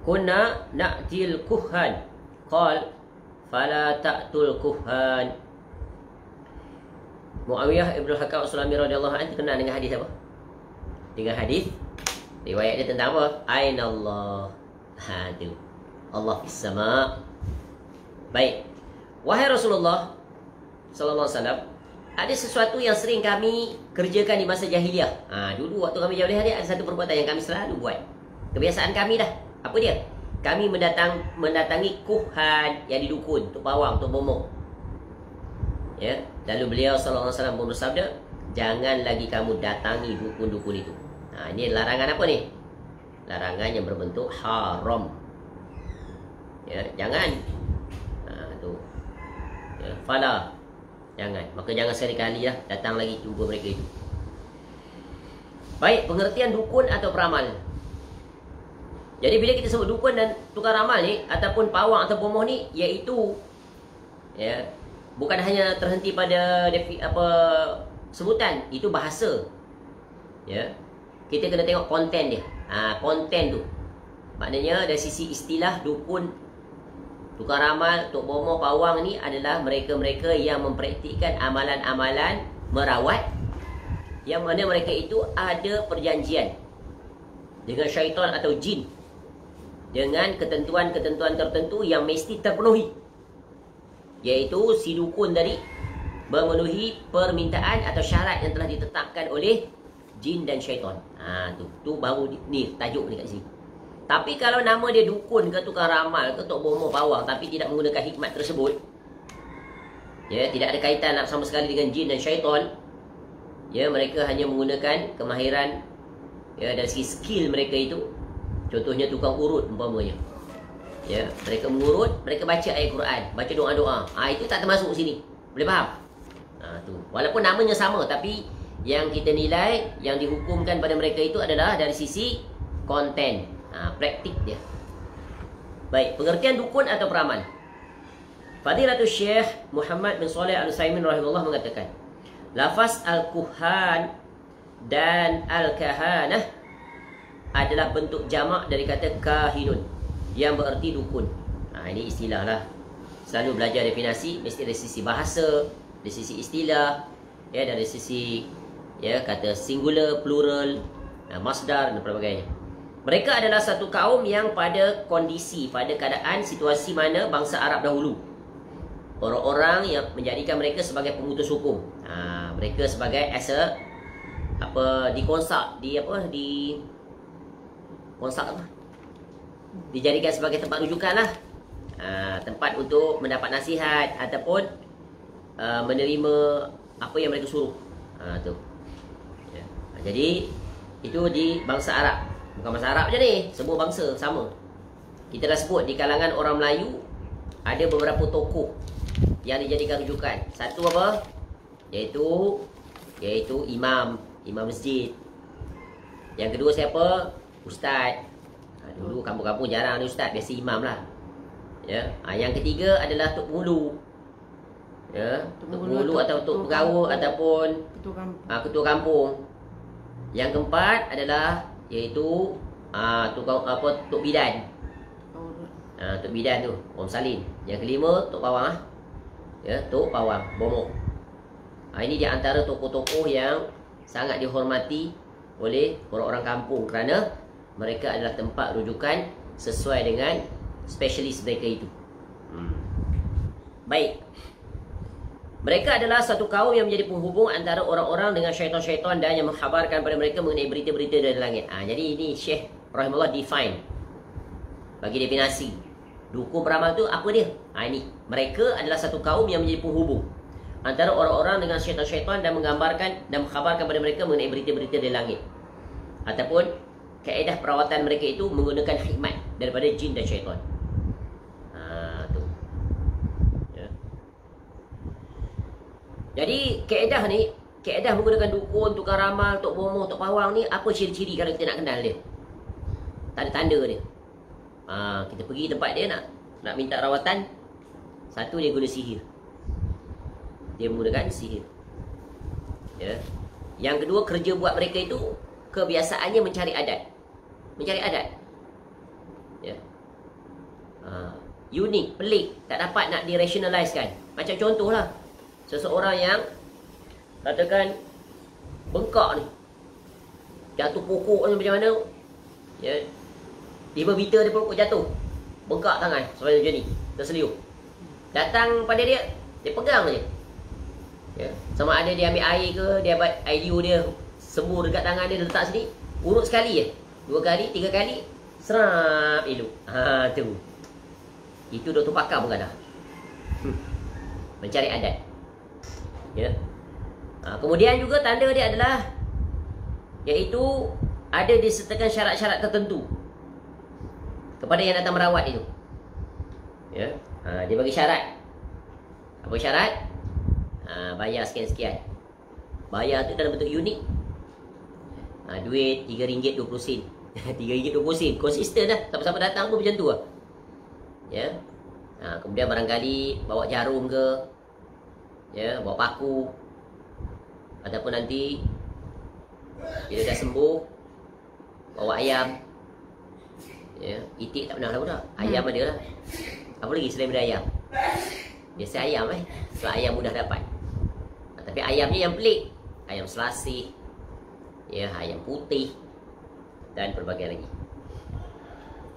kunna na'til kuhan, qal fala ta'tul kuhan. Muawiyah Ibn al-Hakam As-Sulami radhiyallahu anhu kenal dengan hadis apa? Dengan hadis riwayat dia tentang apa? Aina Allah. Tu. Allah fis sama. Baik. Wahai Rasulullah sallallahu alaihi wasallam, ada sesuatu yang sering kami kerjakan di masa jahiliah. Dulu waktu kami jahiliah ada satu perbuatan yang kami selalu buat. Kebiasaan kami dah. Apa dia? Kami mendatangi kuhan yang didukun, tok bawang, tok bomoh. Lalu beliau sallallahu alaihi wasallam pun bersabda, jangan lagi kamu datangi dukun-dukun itu. Ini larangan apa ni? Larangan yang berbentuk haram. Jangan. Tu. Fala. Jangan. Maka jangan sekali-kali lah datang lagi jumpa mereka itu. Baik, pengertian dukun atau peramal. Jadi bila kita sebut dukun dan tukang ramal ni, ataupun pawang atau bomoh ni, iaitu bukan hanya terhenti pada sebutan, itu bahasa. Kita kena tengok konten dia. Konten tu. Maknanya dari sisi istilah dukun, tukang ramal, tok bomoh, pawang ni adalah mereka-mereka yang mempraktikkan amalan-amalan merawat, yang mana mereka itu ada perjanjian dengan syaitan atau jin, dengan ketentuan-ketentuan tertentu yang mesti terpenuhi. Iaitu si dukun tadi memenuhi permintaan atau syarat yang telah ditetapkan oleh jin dan syaitan. Tu baru ni tajuk ni kat sini. Tapi kalau nama dia dukun ke tukang ramal ke tok bomoh pawang tapi tidak menggunakan hikmat tersebut, tidak ada kaitan sama sekali dengan jin dan syaitan, mereka hanya menggunakan kemahiran dari segi skill mereka itu. Contohnya tukang urut umpamanya. Mereka mengurut, mereka baca ayat Quran, baca doa-doa. Itu tak termasuk sini. Boleh faham? Tu. Walaupun namanya sama, tapi yang kita nilai, yang dihukumkan pada mereka itu adalah dari sisi konten, praktik dia. Baik, pengertian dukun atau peramal. Fadilatul Syekh Muhammad bin Saleh Al-Utsaimin rahimahullah mengatakan, Lafaz al-kuhan dan al-kahanah adalah bentuk jamak dari kata kahinun yang bererti dukun. Ini istilah lah. Selalu belajar definisi mesti dari sisi bahasa, dari sisi istilah, ya, dari sisi ya kata singular, plural, masdar dan sebagainya. Mereka adalah satu kaum yang pada kondisi, pada keadaan situasi mana bangsa Arab dahulu, orang-orang yang menjadikan mereka sebagai pemutus hukum. Mereka sebagai as a dijadikan sebagai tempat rujukan lah, tempat untuk mendapat nasihat ataupun menerima apa yang mereka suruh. Tu. Ya. Jadi itu di bangsa Arab. Bukan bangsa Arab je ni, semua bangsa sama. Kita dah sebut di kalangan orang Melayu ada beberapa tokoh yang dijadikan rujukan. Satu apa? Iaitu imam masjid. Yang kedua siapa? Ustaz. Dulu kampung-kampung jarang ada ustaz, biasa imam lah. Ya. Yang ketiga adalah tok pengulu. Ya, tok pengulu atau tok pegawai ataupun ketua kampung. Yang keempat adalah iaitu tok bidan. Tok bidan tu, orang salin. Yang kelima tok pawang. Ya, tok pawang, bomok. Ini di antara tokoh-tokoh yang sangat dihormati oleh orang-orang kampung kerana mereka adalah tempat rujukan sesuai dengan spesialis mereka itu. Baik. Mereka adalah satu kaum yang menjadi penghubung antara orang-orang dengan syaitan-syaitan dan yang mengkhabarkan pada mereka mengenai berita-berita dari langit. Jadi ini Syekh rahimahullah define, bagi definisi. Dukun peramal tu apa dia? Ini mereka adalah satu kaum yang menjadi penghubung antara orang-orang dengan syaitan-syaitan dan menggambarkan dan mengkhabarkan pada mereka mengenai berita-berita dari langit. Ataupun kaedah perawatan mereka itu menggunakan hikmat daripada jin dan syaitan. Tu. Ya. Jadi kaedah menggunakan dukun, tukang ramal, tok bomoh, tok pawang ni, apa ciri-ciri kalau kita nak kenal dia? Tanda-tanda dia. Kita pergi tempat dia nak minta rawatan. Satu, dia guna sihir. Dia menggunakan sihir. Ya. Yang kedua, kerja buat mereka itu kebiasaannya mencari adat. Ya. Unik, pelik, tak dapat nak dirationalizekan. Macam contohlah, seseorang yang katakan bengkak ni, jatuh pokok ni macam mana, ya, 5 meter dia pokok jatuh, bengkak tangan seperti macam ni, terseliup. Datang pada dia pegang je. Ya. Sama ada dia ambil air ke, dia buat IDU dia sembuh dekat tangan dia letak sini, urut sekali je, 2 kali, 3 kali, serap elok. Tu. Itu doktor pakar pun ada. Mencari adat. Ya. Kemudian juga tanda dia adalah iaitu ada disertakan syarat-syarat tertentu kepada yang datang merawat itu. Ya. Dia bagi syarat. Apa syarat? Bayar sekian-sekian. Bayar tu dalam bentuk unik. Duit RM3.20. RM3.20. Konsisten lah. Siapa-siapa datang pun macam tu lah. Ya. Kemudian barangkali bawa jarum ke, ya, bawa paku, ataupun nanti bila dah sembuh bawa ayam. Ya, itik tak pernah tahu dah. Ayam ada lah. Apa lagi selain daripada ayam? Biasa ayam sebab ayam mudah dapat. Tapi ayamnya yang pelik. Ayam selasih, ya, ayam putih dan pelbagai lagi.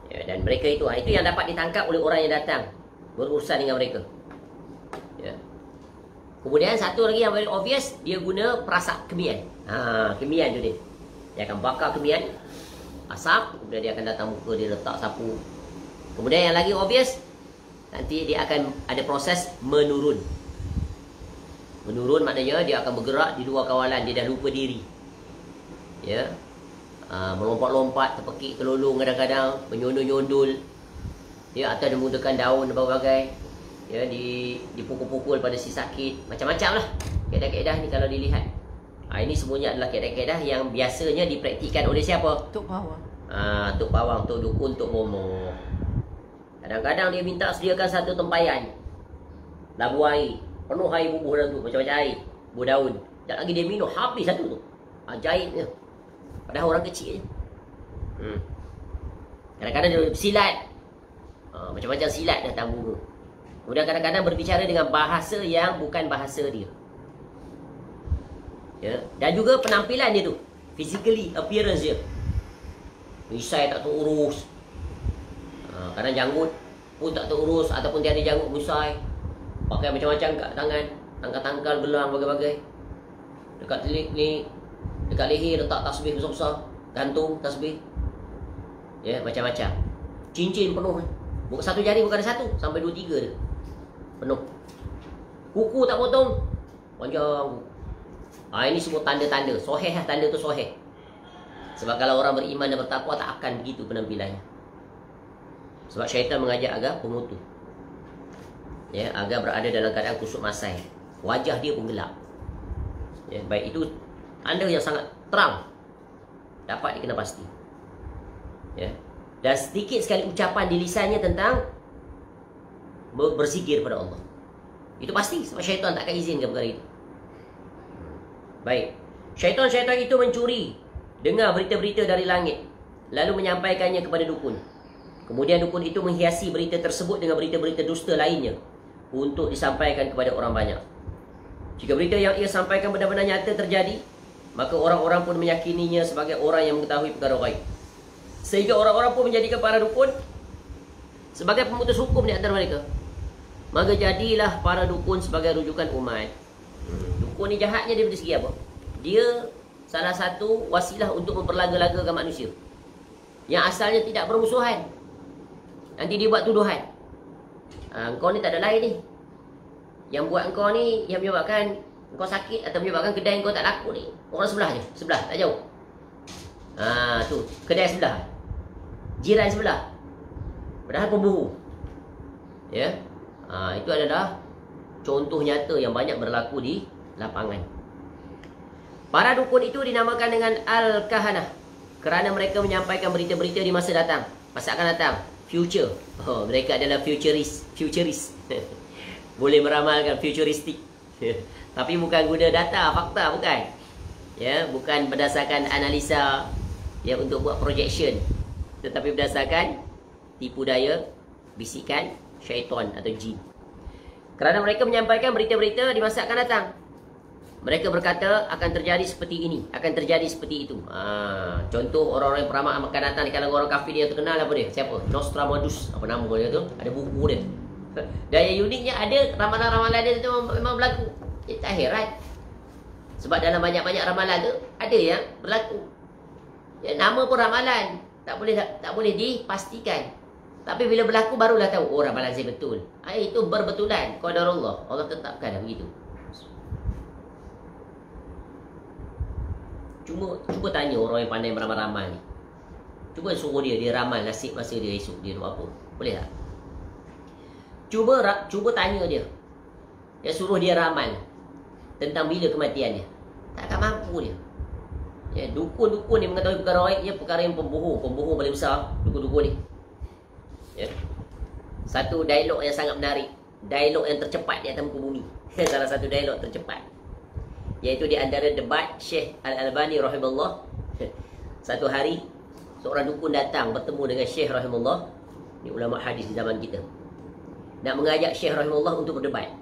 Ya, dan mereka itu yang dapat ditangkap oleh orang yang datang berurusan dengan mereka. Ya. Kemudian satu lagi yang very obvious, dia guna perasak kemian. Kemian tu dia. Dia akan bakar kemian, asap, kemudian dia akan datang muka dia letak sapu. Kemudian yang lagi obvious, nanti dia akan ada proses menurun. Menurun maknanya dia akan bergerak di luar kawalan, dia dah lupa diri. Ya. Melompat-lompat, terpekik, terlolong kadang-kadang, menyondol-nyondol. Ya, atau dia menggunakan daun dan berbagai. Ya, dipukul-pukul pada si sakit. Macam-macam lah kaedah-kaedah ni kalau dilihat. Ini semuanya adalah kaedah-kaedah yang biasanya dipraktikkan oleh siapa? Tok pawang. Tok pawang, tok dukun, tok bomoh. Kadang-kadang dia minta sediakan satu tempayan, labu air, penuh air bubuh dalam tu, macam-macam air, buah daun. Tak lagi dia minum, habis satu tu. Ajaibnya. Padahal orang kecil je. Kadang-kadang dia bersilat. Macam-macam silat datang bunga. Kemudian kadang-kadang berbicara dengan bahasa yang bukan bahasa dia. Ya. Dan juga penampilan dia tu. Physically, appearance dia. Risai tak terurus. Kadang janggut pun tak terurus. Ataupun tiada janggut musai. Pakai macam-macam kat tangan. Tangkal-tangkal, gelang, bagai-bagai. Dekat ni, dekat leher letak tasbih besar-besar. Gantung tasbih. Ya, macam-macam. Cincin penuh. Bukan satu jari, bukan ada satu. Sampai 2-3 dia. Penuh. Kuku tak potong. Panjang. Ini semua tanda-tanda. Soheh lah, tanda tu soheh. Sebab kalau orang beriman dan bertakwa, tak akan begitu penampilannya. Sebab syaitan mengajak agar pengutu. Ya, agar berada dalam keadaan kusuk masai. Wajah dia pun gelap. Ya, baik itu tanda yang sangat terang. Dapat dikenal pasti. Ya. Dan sedikit sekali ucapan di lisannya tentang berzikir pada Allah. Itu pasti, sebab syaitan tak akan izinkan perkara itu. Baik. Syaitan-syaitan itu mencuri, dengar berita-berita dari langit, lalu menyampaikannya kepada dukun. Kemudian dukun itu menghiasi berita tersebut dengan berita-berita dusta lainnya untuk disampaikan kepada orang banyak. Jika berita yang ia sampaikan benar-benar nyata terjadi, maka orang-orang pun meyakininya sebagai orang yang mengetahui perkara gaib. Sehingga orang-orang pun menjadikan para dukun sebagai pemutus hukum di antara mereka. Maka jadilah para dukun sebagai rujukan umat. Dukun ni jahatnya dia dari segi apa? Dia salah satu wasilah untuk memperlaga-lagakan manusia yang asalnya tidak bermusuhan. Nanti dia buat tuduhan. Engkau ni tak ada lain ni. Yang buat engkau ni, yang menyebabkan engkau sakit atau menyebabkan kedai engkau tak laku ni, orang sebelah je. Sebelah, tak jauh. Tu, kedai sebelah. Jiran sebelah. Padahal pembuhu. Ya. Itu adalah contoh nyata yang banyak berlaku di lapangan. Para dukun itu dinamakan dengan Al-Kahanah kerana mereka menyampaikan berita-berita di masa datang, masa akan datang, future. Mereka adalah futurist. Boleh meramalkan futuristik. Tapi bukan guna data, fakta, bukan. Ya, bukan berdasarkan analisa ya untuk buat projection, tetapi berdasarkan tipu daya, bisikan syaitan atau jin. Kerana mereka menyampaikan berita-berita di masa akan datang. Mereka berkata akan terjadi seperti ini, akan terjadi seperti itu. Contoh orang-orang yang peramal akan datang di kalangan orang kafir dia terkenal apa dia? Siapa? Nostradamus. Apa nama dia tu? Ada buku dia. Dan yang uniknya ada ramalan-ramalan dia tu memang berlaku. Tak heran. Sebab dalam banyak-banyak ramalan tu ada yang berlaku. Ya, nama pun ramalan, tak boleh dipastikan. Tapi bila berlaku barulah tahu, oh ramalan saya betul. Itu berbetulan, qadarullah. Allah tetapkan begitu. Cuba tanya orang yang pandai meramal-ramal ni. Cuba suruh dia ramal nasib masa dia esok dia buat apa. Boleh tak? Cuba tanya dia. Dia suruh dia ramal tentang bila kematian dia. Tak akan mampu dia. Ya, dukun-dukun ni mengetahui perkara gaib, dia perkara yang pembohong paling besar, dukun-dukun ni. Ya. Satu dialog yang sangat menarik, dialog yang tercepat di atas muka bumi. Salah satu dialog tercepat, iaitu di antara debat Syekh Al-Albani rahimahullah. Satu hari seorang dukun datang bertemu dengan Syekh rahimahullah, ni ulama hadis di zaman kita, nak mengajak Syekh rahimahullah untuk berdebat.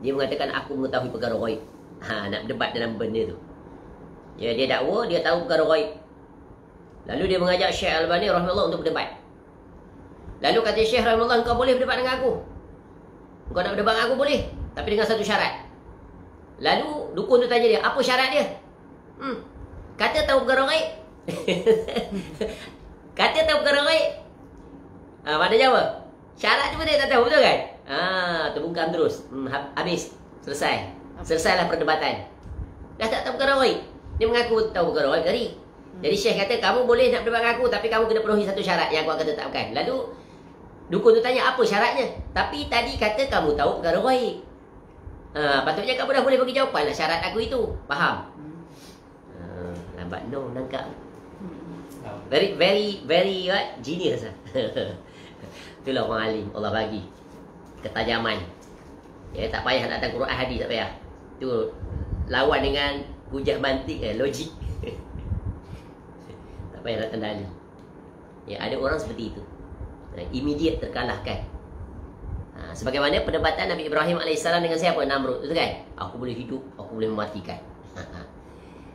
Dia mengatakan aku mengetahui perkara gaib. Nak berdebat dalam benda tu. Ya, dia dakwa dia tahu perkara gaib. Lalu dia mengajak Syekh Al-Albani rahimahullah untuk berdebat. Lalu kata Syekh rahimahullah, engkau boleh berdebat dengan aku. Engkau nak berdebat dengan aku boleh, tapi dengan satu syarat. Lalu dukun tu tanya dia, apa syarat dia? Kata tahu perkara gaib. Kata tahu perkara gaib. Mana jawab? Syarat tu dia tak tahu, betul kan? Terbungkam terus. Habis. Selesailah perdebatan. Dah tak tahu perkara gaib. Dia mengaku tahu perkara gaib tadi. Jadi Syekh kata, kamu boleh nak berdebat dengan aku, tapi kamu kena penuhi satu syarat yang aku akan tetapkan. Lalu dukun tu tanya, apa syaratnya? Tapi tadi kata kamu tahu perkara gaib. Patutnya kamu dah boleh bagi jawapan lah syarat aku itu. Faham? Lambat no, nangkap. Very what? Genius lah. Itulah orang alim, Allah bagi ketajaman. Ya, tak payah nak datang Quran hadis, tak payah. Itu lawan dengan hujah mantik, logik. Tak payah nak tanda ahli. Ya, ada orang seperti itu. Immediate terkalahkan. Sebagaimana perdebatan Nabi Ibrahim AS dengan siapa? Namrud, itu kan? Aku boleh hidup, aku boleh mematikan.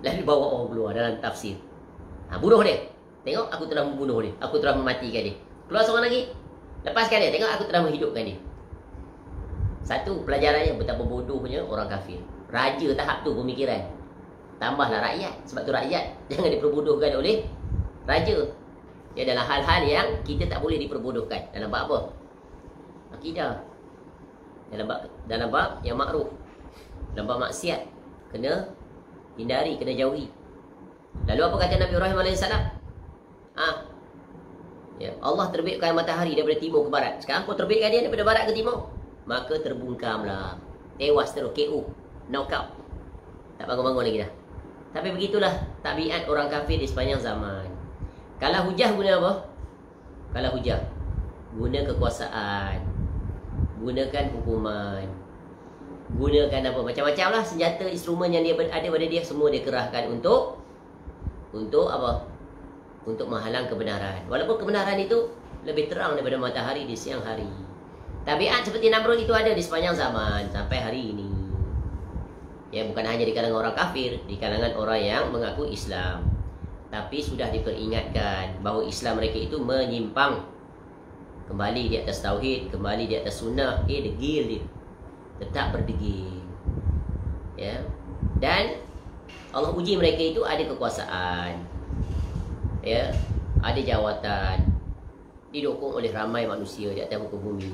Lalu bawa orang keluar dalam tafsir. Bunuh dia. Tengok, aku telah membunuh dia. Aku telah mematikan dia. Keluar seorang lagi. Lepaskan dia. Tengok, aku telah menghidupkan dia. Satu pelajarannya betapa bodohnya orang kafir. Raja tahap tu pemikiran. Tambahlah rakyat. Sebab tu rakyat jangan diperbodohkan oleh raja. Ya, dalam hal-hal yang kita tak boleh diperbodohkan. Dalam bab apa? Akidah. Dalam bab yang makruf. Dalam bab maksiat, kena hindari, kena jauhi. Lalu apa kata Nabi Ibrahim AS? Ya, Allah terbitkan matahari daripada timur ke barat. Sekarang kau terbitkan dia daripada barat ke timur, maka terbungkamlah. Tewas terus, KO, knockout. Tak bangun-bangun lagi dah. Tapi begitulah tabiat orang kafir di sepanjang zaman. Kalau hujah guna apa? Kalau hujah guna kekuasaan, gunakan hukuman, gunakan apa, macam-macam lah senjata, instrumen yang dia ada pada dia, semua dia kerahkan untuk apa? Untuk menghalang kebenaran. Walaupun kebenaran itu lebih terang daripada matahari di siang hari. Tabiat seperti Namrud itu ada di sepanjang zaman sampai hari ini. Ya, bukan hanya di kalangan orang kafir, di kalangan orang yang mengaku Islam. Tapi sudah diperingatkan bahawa Islam mereka itu menyimpang. Kembali di atas tauhid, kembali di atas sunnah, degil dia. Tetap berdegil. Ya. Dan Allah uji mereka itu ada kekuasaan. Ya, ada jawatan, didukung oleh ramai manusia di atas muka bumi.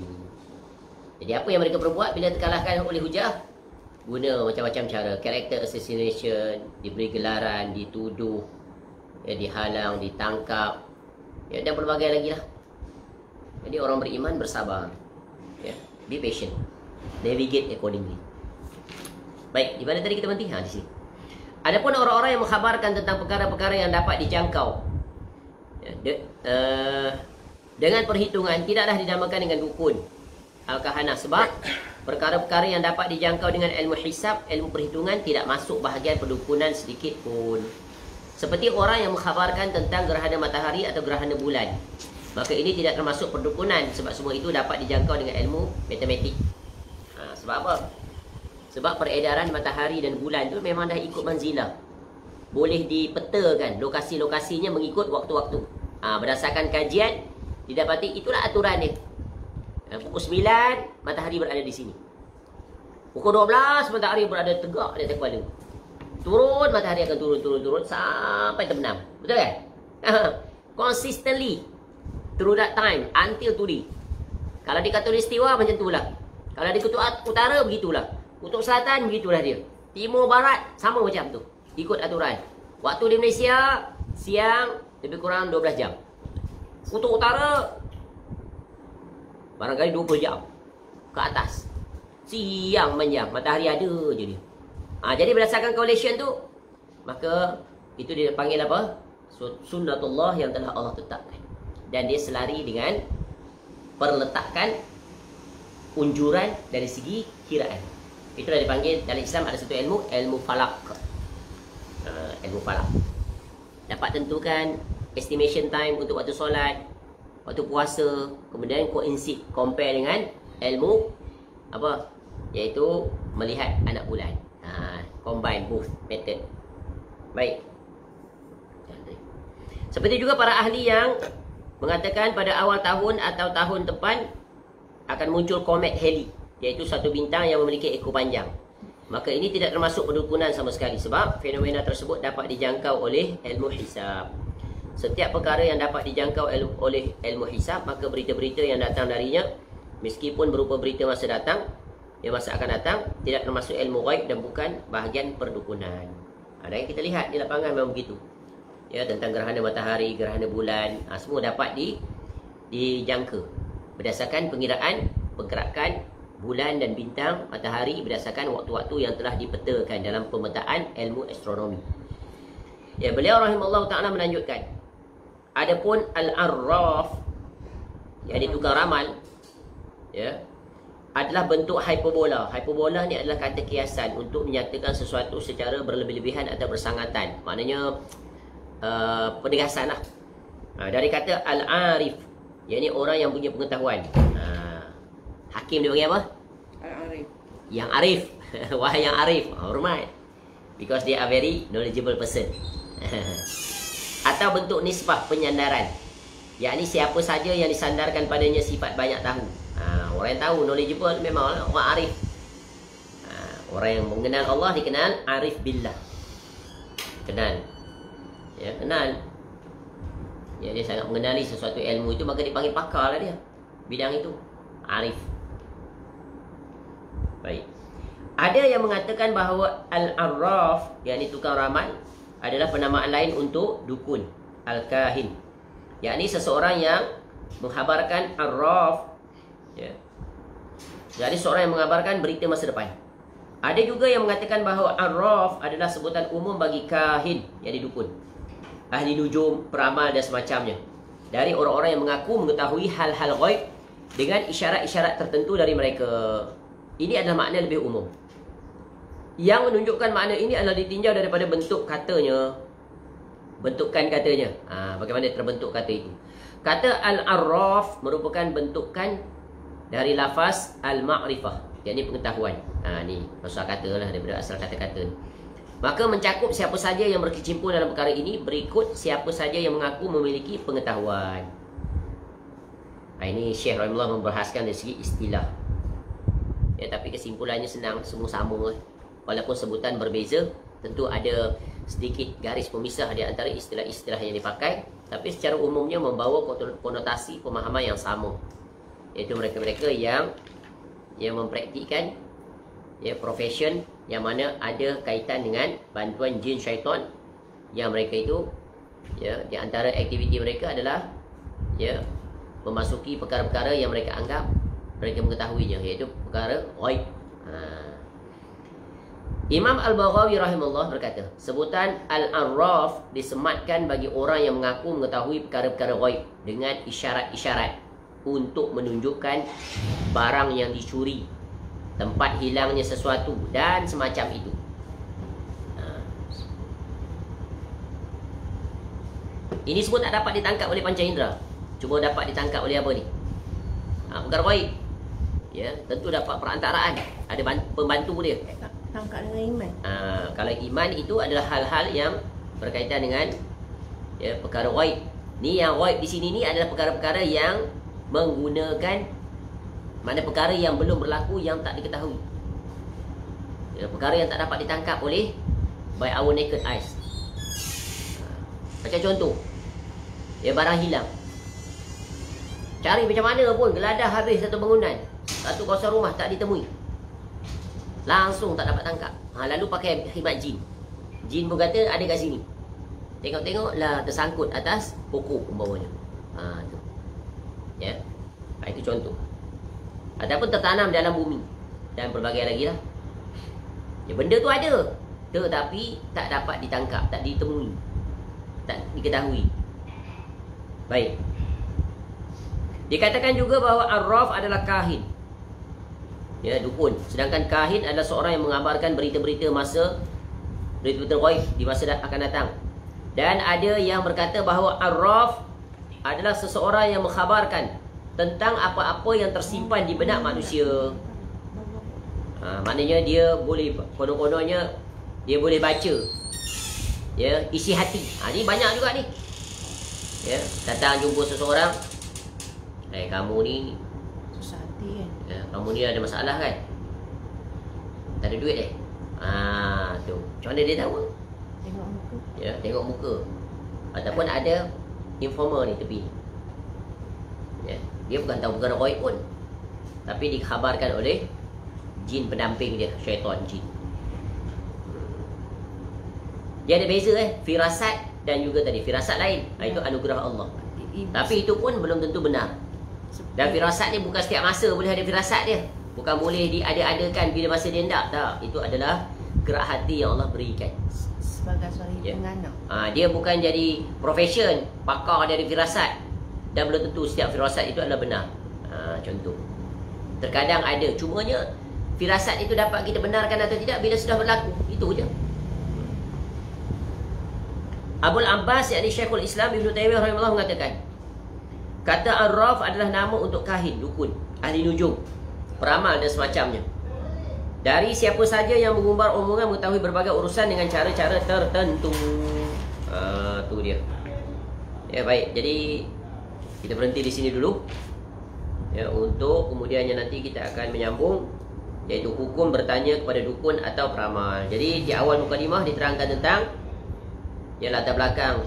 Jadi apa yang mereka perbuat bila terkalahkan oleh hujah? Guna macam-macam cara, character assassination, diberi gelaran, dituduh, ya, dihalang, ditangkap, ya, dan berbagai lagi lah. Jadi orang beriman bersabar, ya, be patient, navigate accordingly. Baik, di mana tadi kita berhenti? Di sini. Adapun orang-orang yang mengkhabarkan tentang perkara-perkara yang dapat dijangkau, ya, dengan perhitungan, tidaklah dinamakan dengan dukun al-kahanah. Sebab perkara-perkara yang dapat dijangkau dengan ilmu hisab, ilmu perhitungan, tidak masuk bahagian perdukunan sedikit pun. Seperti orang yang mengkhabarkan tentang gerhana matahari atau gerhana bulan, maka ini tidak termasuk perdukunan. Sebab semua itu dapat dijangkau dengan ilmu matematik. Sebab apa? Sebab peredaran matahari dan bulan tu memang dah ikut manzilah. Boleh dipetakan lokasi-lokasinya mengikut waktu-waktu. Berdasarkan kajian, didapati itulah aturan dia. Pukul 9, matahari berada di sini. Pukul 12, matahari berada tegak di atas kepala. Turun, matahari akan turun sampai terbenam. Betul kan? Consistently through that time until today. Kalau di Khatulistiwa macam itulah. Kalau di kutub utara begitulah. Kutub selatan begitulah dia. Timur barat sama macam tu. Ikut aturan. Waktu di Malaysia siang lebih kurang 12 jam. Kutub utara barangkali 20 jam ke atas. Siang panjang, matahari ada je dia. Jadi berdasarkan correlation tu, maka itu dipanggil apa? Sunnatullah yang telah Allah tetapkan. Dan dia selari dengan perletakan unjuran dari segi kiraan. Itulah dipanggil dalam Islam ada satu ilmu, ilmu falak. Ilmu falak. Dapat tentukan estimation time untuk waktu solat, waktu puasa, kemudian coincide, compare dengan ilmu apa? Iaitu melihat anak bulan. Combine both method. Baik. Seperti juga para ahli yang mengatakan pada awal tahun atau tahun depan akan muncul komet Halley, iaitu satu bintang yang memiliki ekor panjang. Maka ini tidak termasuk perdukunan sama sekali, sebab fenomena tersebut dapat dijangkau oleh ilmu hisab. Setiap perkara yang dapat dijangkau oleh ilmu hisab, maka berita-berita yang datang darinya, meskipun berupa berita masa datang, yang masa akan datang, tidak termasuk ilmu ghaib dan bukan bahagian perdukunan. Dan yang kita lihat di lapangan memang begitu. Ya, tentang gerhana matahari, gerhana bulan, semua dapat dijangka berdasarkan pengiraan pergerakan bulan dan bintang, matahari berdasarkan waktu-waktu yang telah dipetakan dalam pemetaan ilmu astronomi. Ya, beliau rahimahullah ta'ala melanjutkan, adapun al-arraf, yang ditukar ramal, ya, adalah bentuk hyperbola. Hyperbola ni adalah kata kiasan untuk menyatakan sesuatu secara berlebih-lebihan atau bersangatan. Maknanya penegasan lah. Dari kata al-arif, yakni orang yang punya pengetahuan. Hakim dia panggil apa? Al-arif. Yang arif. Wahai yang arif, hormat. Because they are very knowledgeable person. Atau bentuk nisbah, penyandaran, yakni siapa saja yang disandarkan padanya sifat banyak tahu. Orang yang tahu, knowledgeable, memang orang arif. Orang yang mengenal Allah dikenal arif billah. Kenal. Ya, kenal. Ya, dia sangat mengenali sesuatu ilmu itu, maka dipanggil pakar lah dia. Bidang itu. Arif. Baik. Ada yang mengatakan bahawa al-arraf, yakni tukang ramal, adalah penamaan lain untuk dukun, al-kahin, yakni seseorang yang menghabarkan arraf, ya. Jadi seorang yang mengabarkan berita masa depan. Ada juga yang mengatakan bahawa arraf adalah sebutan umum bagi kahin, yakni dukun, ahli nujum, peramal dan semacamnya, dari orang-orang yang mengaku mengetahui hal-hal ghaib dengan isyarat-isyarat tertentu dari mereka. Ini adalah makna lebih umum. Yang menunjukkan makna ini adalah ditinjau daripada bentuk katanya. Bentukan katanya. Bagaimana terbentuk kata itu. Kata al-arraf merupakan bentukan dari lafaz al-ma'rifah, yakni pengetahuan. Ni maksud kata lah, daripada asal kata-kata ni. Maka mencakup siapa saja yang berkecimpung dalam perkara ini, berikut siapa saja yang mengaku memiliki pengetahuan. Ini Syekh Rahimullah membahaskan dari segi istilah. Ya, tapi kesimpulannya senang, semua sama. Walaupun sebutan berbeza, tentu ada sedikit garis pemisah di antara istilah-istilah yang dipakai, tapi secara umumnya membawa konotasi pemahaman yang sama, iaitu mereka-mereka yang mempraktikkan profession yang mana ada kaitan dengan bantuan jin syaitan, yang mereka itu di antara aktiviti mereka adalah memasuki perkara-perkara yang mereka anggap mereka mengetahuinya, iaitu perkara ghaib. Imam Al-Baghawi rahimahullah berkata, sebutan Al-Arraf disematkan bagi orang yang mengaku mengetahui perkara-perkara ghaib dengan isyarat-isyarat untuk menunjukkan barang yang dicuri, tempat hilangnya sesuatu dan semacam itu. Ini semua tak dapat ditangkap oleh panca indera. Cuma dapat ditangkap oleh apa ni? Perkara ghaib. Ya, tentu dapat perantaraan. Ada pembantu dia. Tangkap dengan iman. Kalau iman itu adalah hal-hal yang berkaitan dengan perkara ghaib. Ni yang ghaib di sini ni adalah perkara-perkara yang menggunakan mana perkara yang belum berlaku, yang tak diketahui. Perkara yang tak dapat ditangkap oleh by our naked eyes. Macam contoh, barang hilang. Cari macam mana pun, geladah habis satu bangunan, satu kawasan rumah tak ditemui, langsung tak dapat tangkap. Lalu pakai khidmat jin. Jin pun kata ada kat sini. Tengok-tengok lah tersangkut atas pokok umpamanya. Tu. Ya. Itu contoh. Ataupun tertanam dalam bumi dan pelbagai lagi lah. Benda tu ada, tetapi tak dapat ditangkap, tak ditemui, tak diketahui. Baik. Dikatakan juga bahawa Arraf adalah kahin, dukun. Sedangkan kahin adalah seorang yang mengabarkan berita-berita berita-berita ghaib di masa akan datang. Dan ada yang berkata bahawa Arraf adalah seseorang yang mengkhabarkan tentang apa-apa yang tersimpan di benak manusia. Maknanya dia boleh, konon-kononnya dia boleh baca isi hati. Ni banyak juga ni. Datang jumpa seseorang, kamu ni susah hati kan? Kamu ni ada masalah kan? Tak ada duit tu. Macam mana dia tahu? Tengok muka. Tengok muka. Ataupun ada informer ni tepi. Dia bukan tahu perkara ghaib pun, tapi dikhabarkan oleh jin pendamping dia, syaitan jin. Dia ada beza firasat dan juga tadi firasat lain. Itu anugerah Allah. Tapi itu pun belum tentu benar. Dan firasat ni bukan setiap masa boleh ada firasat dia. Bukan boleh diada-adakan bila masa dia hendak. Tak, itu adalah gerak hati yang Allah berikan. Sebagai seorang penganut. Dia bukan jadi profession pakar dari firasat, dan belum tentu setiap firasat itu adalah benar. Contoh. Terkadang ada, cumanya firasat itu dapat kita benarkan atau tidak bila sudah berlaku. Itu je. Abul Abbas yakni Syekhul Islam Ibn Taymiyah rahimahullah mengatakan, kata Arraf adalah nama untuk kahin, dukun, ahli nujum, peramal dan semacamnya. Dari siapa saja yang mengumbar omongan mengetahui berbagai urusan dengan cara-cara tertentu. Tu dia. Ya, baik. Jadi kita berhenti di sini dulu. Ya, untuk kemudiannya nanti kita akan menyambung, iaitu hukum bertanya kepada dukun atau peramal. Jadi di awal mukadimah diterangkan tentang latar belakang,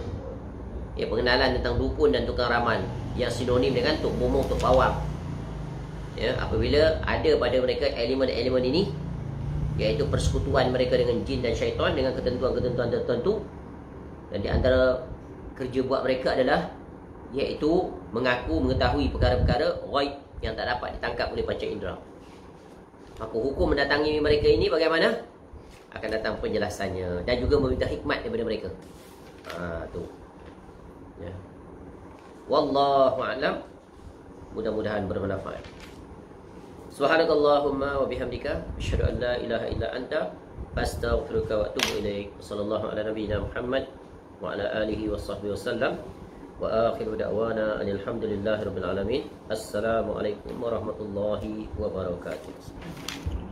pengenalan tentang dukun dan tukang ramal yang sinonim dengan tok bomong, tok pawang. Ya, apabila ada pada mereka elemen-elemen ini, iaitu persekutuan mereka dengan jin dan syaitan dengan ketentuan-ketentuan tertentu, dan di antara kerja buat mereka adalah iaitu mengaku mengetahui perkara-perkara ghaib yang tak dapat ditangkap oleh panca indera. Maka hukum mendatangi mereka ini bagaimana? Akan datang penjelasannya, dan juga meminta hikmat daripada mereka. Tu. Ya. Wallahu a'lam. Mudah-mudahan bermanfaat. Subhanakallahumma wa bihamdika asyhadu an la ilaha illa anta astaghfiruka wa atubu ilaik. Sallallahu ala nabiyyina Muhammad wa ala alihi washabbihi wasallam. Wa akhiru da'wana alhamdulillahi rabbil alamin. Assalamualaikum warahmatullahi wabarakatuh.